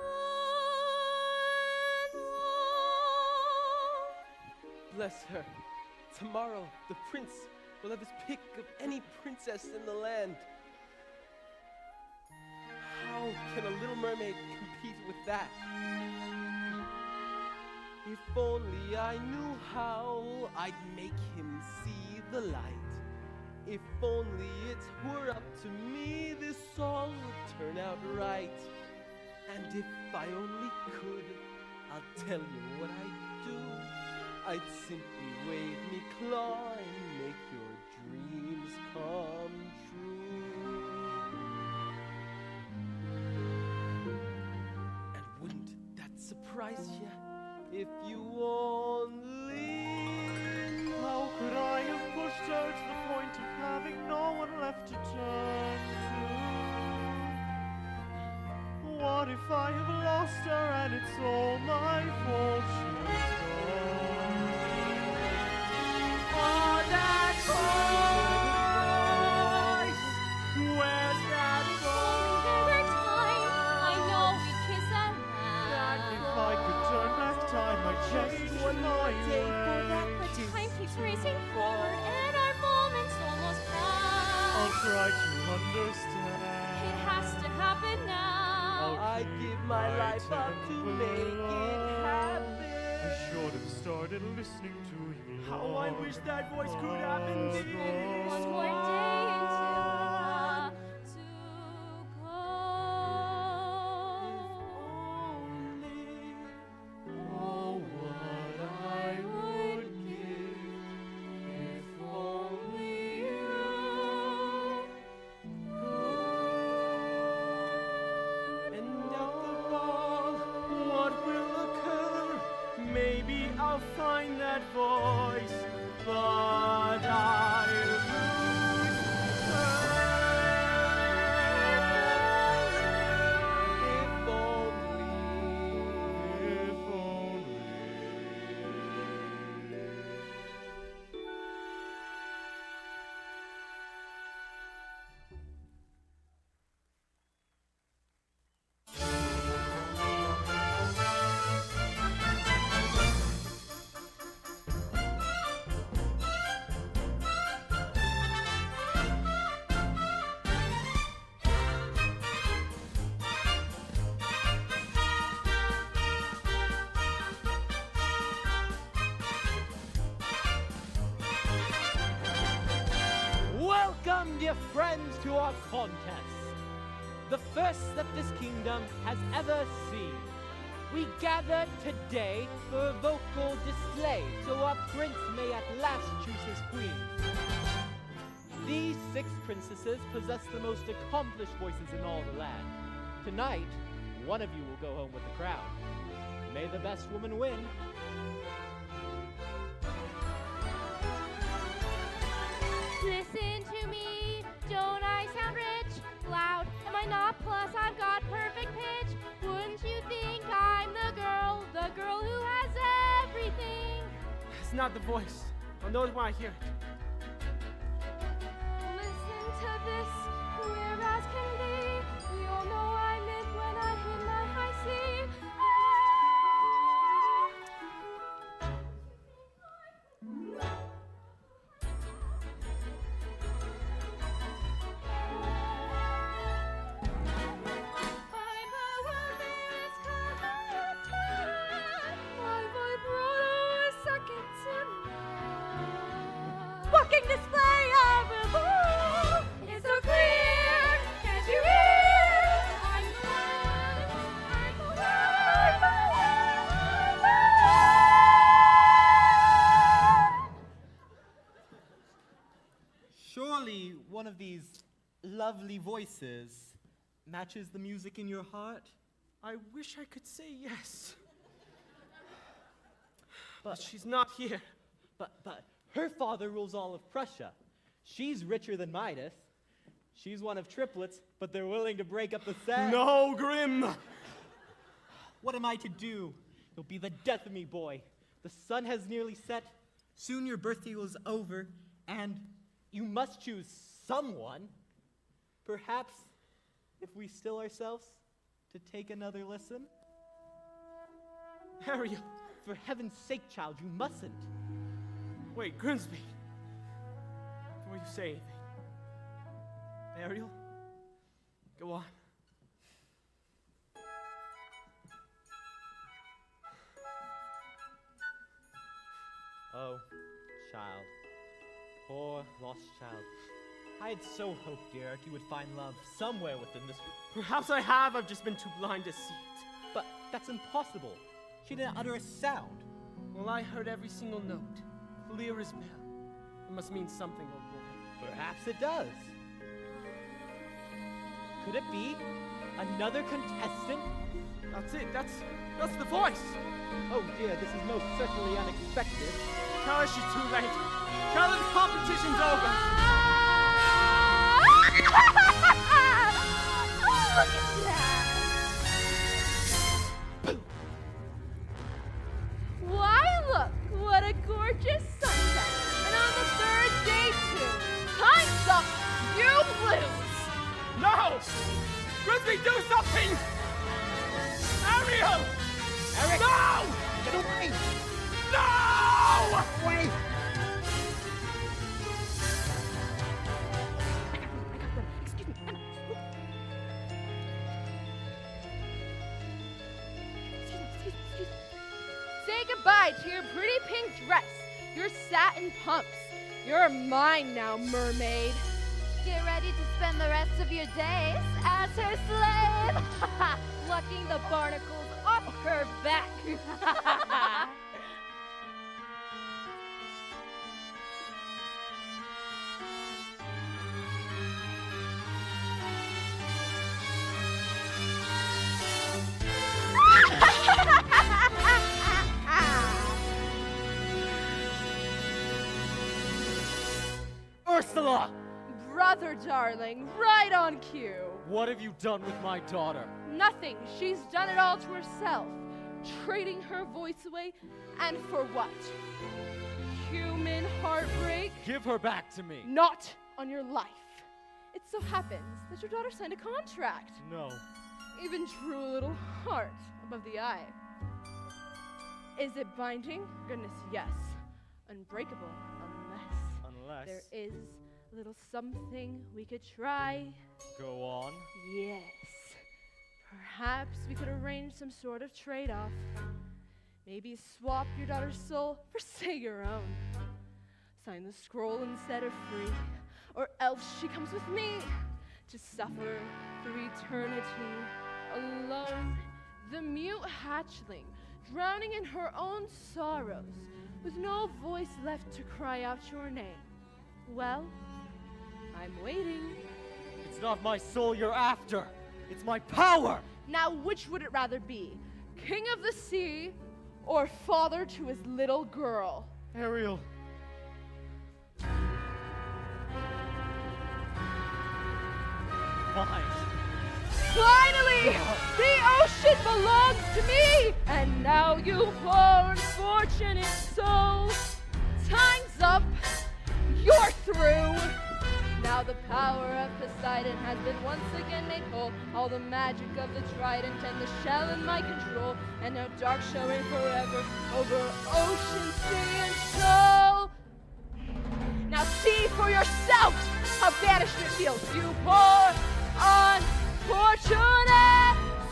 know. bless her. Tomorrow, the prince will have his pick of any princess in the land. How can a little mermaid compete with that? If only I knew how I'd make him see the light. If only it were up to me, this all would turn out right. And if I only could, I'll tell you what I'd do. I'd simply wave me claw and make your dreams come true. And wouldn't that surprise you if you only know? How could I have pushed her to the point of having no one left to turn to? What if I have lost her and it's all my fault she's gone? Oh, that voice! Where's that voice? There were times I know we kiss around. If I could turn back time, I'd change One more day for that, my but ways. time keeps racing forward and our moments almost I'll pass. try to understand. It has to happen now. I'd give my life up to make it happen. I should have started listening to you. How I wish that voice could happen, dear. One more day until I have to go. Oh, what I would give if only you And after all, what will occur? Maybe I'll find that voice, but I'll lose her. If only. Welcome, dear friends, to our contest. The first that this kingdom has ever seen. We gather today for a vocal display, so our prince may at last choose his queen. These 6 princesses possess the most accomplished voices in all the land. Tonight, one of you will go home with the crown. May the best woman win. Listen to me, don't I sound rich? Loud, am I not? Plus I've got perfect pitch. Wouldn't you think I'm the girl who has everything? It's not the voice. I'll know it when I hear it. Listen to this, clear as can be. We all know I live when I hit my high C. Walking display of a boo. It's so clear, can't you hear? I'm the one, I'm the Surely one of these lovely voices matches the music in your heart? I wish I could say yes. But she's not here. But her father rules all of Prussia. She's richer than Midas. She's one of triplets, but they're willing to break up the set. No, Grim! What am I to do? You'll be the death of me, boy. The sun has nearly set. Soon your birthday is over, and you must choose someone. Perhaps, if we still ourselves, to take another listen? Ariel! For heaven's sake, child, you mustn't. Wait, Grimsby. Before you say anything. Ariel? Go on. Oh, child. Poor, lost child. I had so hoped, Derek, you would find love somewhere within this. Perhaps I have, I've just been too blind to see it. But that's impossible. She didn't utter a sound. Well, I heard every single note. Clear as bell. It must mean something, old boy. Perhaps it does. Could it be another contestant? That's it, that's the voice! Oh dear, this is most certainly unexpected. Tell her she's too late. Tell her the competition's over. Oh, look at that! me do something! Ariel! Eric! No! Get away! No! Away! Say goodbye to your pretty pink dress, your satin pumps. You're mine now, mermaid. Get ready to spend the rest of your days as her slave, plucking the barnacles off her back. Ursula! Brother darling, right on cue. What have you done with my daughter? Nothing. She's done it all to herself. Trading her voice away. And for what? Human heartbreak? Give her back to me. Not on your life. It so happens that your daughter signed a contract. No. Even drew a little heart above the eye. Is it binding? Goodness, yes. Unbreakable, unless there is a little something we could try. Go on. Yes. Perhaps we could arrange some sort of trade-off. Maybe swap your daughter's soul for, say, your own. Sign the scroll and set her free. Or else she comes with me to suffer through eternity alone. The mute hatchling, drowning in her own sorrows, with no voice left to cry out your name. Well, I'm waiting. It's not my soul you're after. It's my power. Now, which would it rather be? King of the sea or father to his little girl? Ariel. Fine. Finally! The ocean belongs to me! And now you poor unfortunate soul. Time's up. You're through. Now the power of Poseidon has been once again made whole. All the magic of the trident and the shell in my control. And now dark shall reign forever over ocean, sea, and shoal. Now see for yourself how banished it feels. You poor unfortunate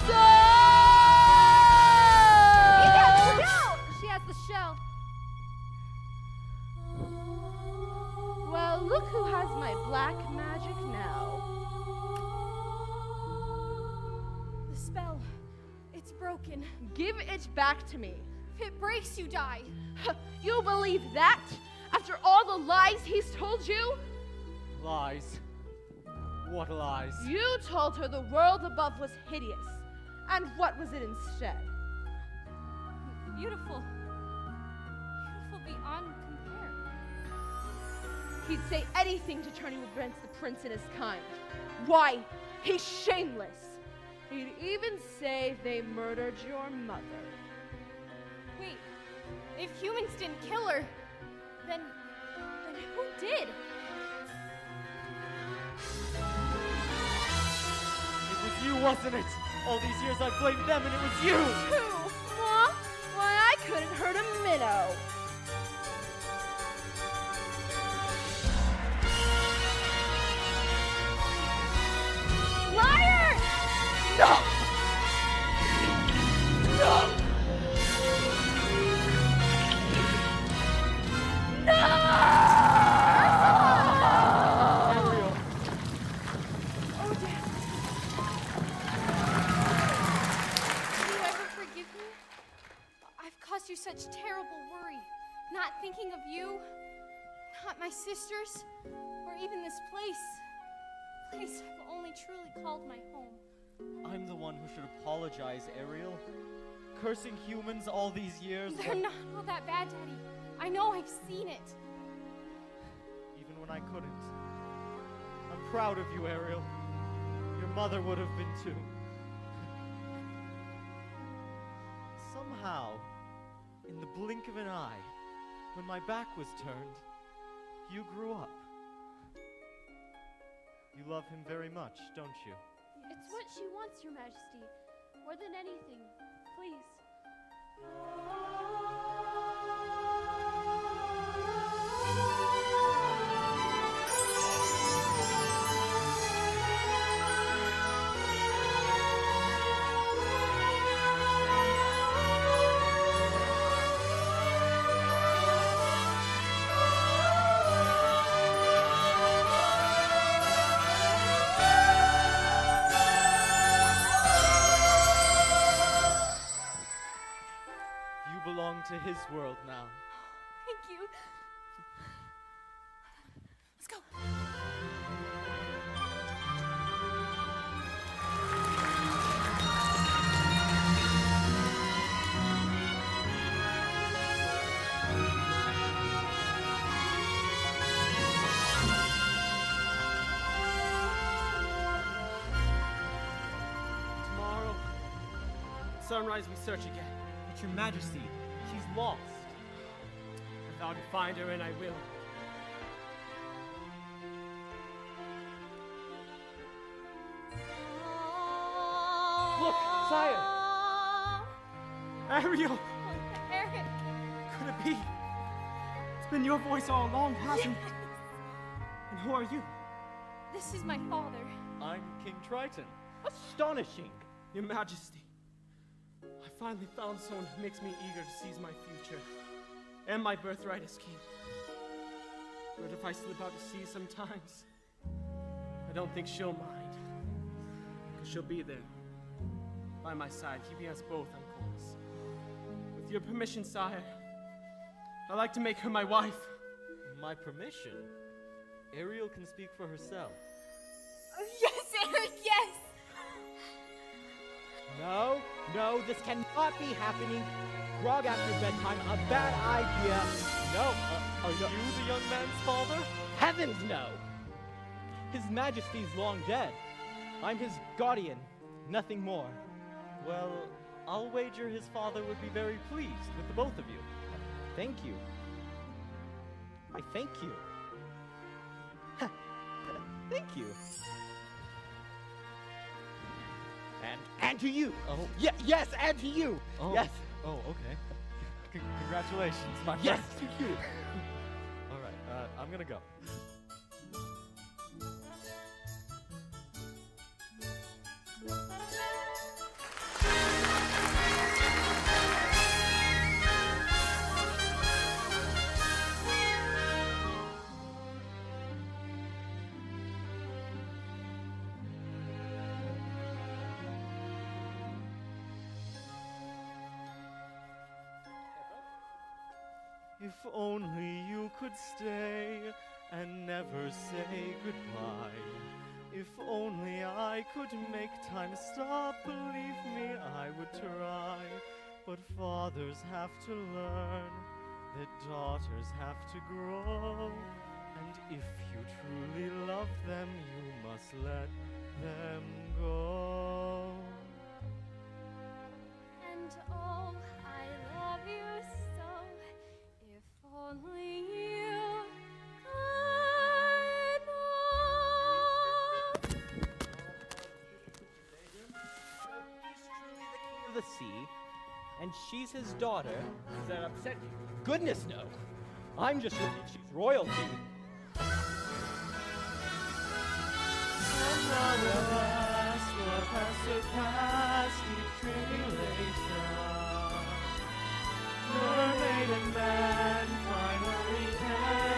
soul! She has the shell. Well, look who has my black magic now. The spell, it's broken. Give it back to me. If it breaks, you die. You believe that? After all the lies he's told you? Lies. What lies? You told her the world above was hideous. And what was it instead? Beautiful. Beautiful beyond compare. He'd say anything to turn you against the prince and his kind. Why? He's shameless. He'd even say they murdered your mother. Wait, if humans didn't kill her, then who did? It was you, wasn't it? All these years I blamed them and it was you! Who? Moi? Why, I couldn't hurt a minnow. Liar! No! No! No! Ariel. Oh, Dad. Will you ever forgive me? I've caused you such terrible worry. Not thinking of you, not my sisters, or even this place. Place I've only truly called my home. I'm the one who should apologize, Ariel. Cursing humans all these years. They're not all that bad, Daddy. I know, I've seen it. Even when I couldn't. I'm proud of you, Ariel. Your mother would have been too. Somehow, in the blink of an eye, when my back was turned, you grew up. You love him very much, don't you? It's what she wants, Your Majesty. More than anything. Please. You belong to his world now. Thank you. Let's go. Tomorrow, at sunrise, we search again. But Your Majesty, she's lost. I vow to find her, and I will. Look, sire! Ariel! Eric! Could it be? It's been your voice all along, hasn't it? And who are you? This is my father. I'm King Triton. Astonishing! Your Majesty, I finally found someone who makes me eager to seize my future and my birthright as king. But if I slip out to sea sometimes, I don't think she'll mind. Because she'll be there, by my side, keeping us both on course. With your permission, sire, I'd like to make her my wife. My permission? Ariel can speak for herself. Yes, Eric, yes! No, this cannot be happening. Grog after bedtime, a bad idea. No, Are you the young man's father? Heavens, no! His Majesty's long dead. I'm his guardian, nothing more. Well, I'll wager his father would be very pleased with the both of you. Thank you. I thank you. Thank you. And to you. Oh. Yes, and to you. Oh. Yes. Oh, okay. Congratulations, my friend. Yes, to you. All right, I'm gonna go. If only you could stay and never say goodbye. If only I could make time stop, believe me, I would try. But fathers have to learn that daughters have to grow. And if you truly love them, you must let them go. And oh, I love you so. If only you could know. Of the sea, and she's his daughter. Does that upset you? Goodness, no. I'm just relieved she's royalty. Another last what has surpassed each tribulation. Mermaid and man finally can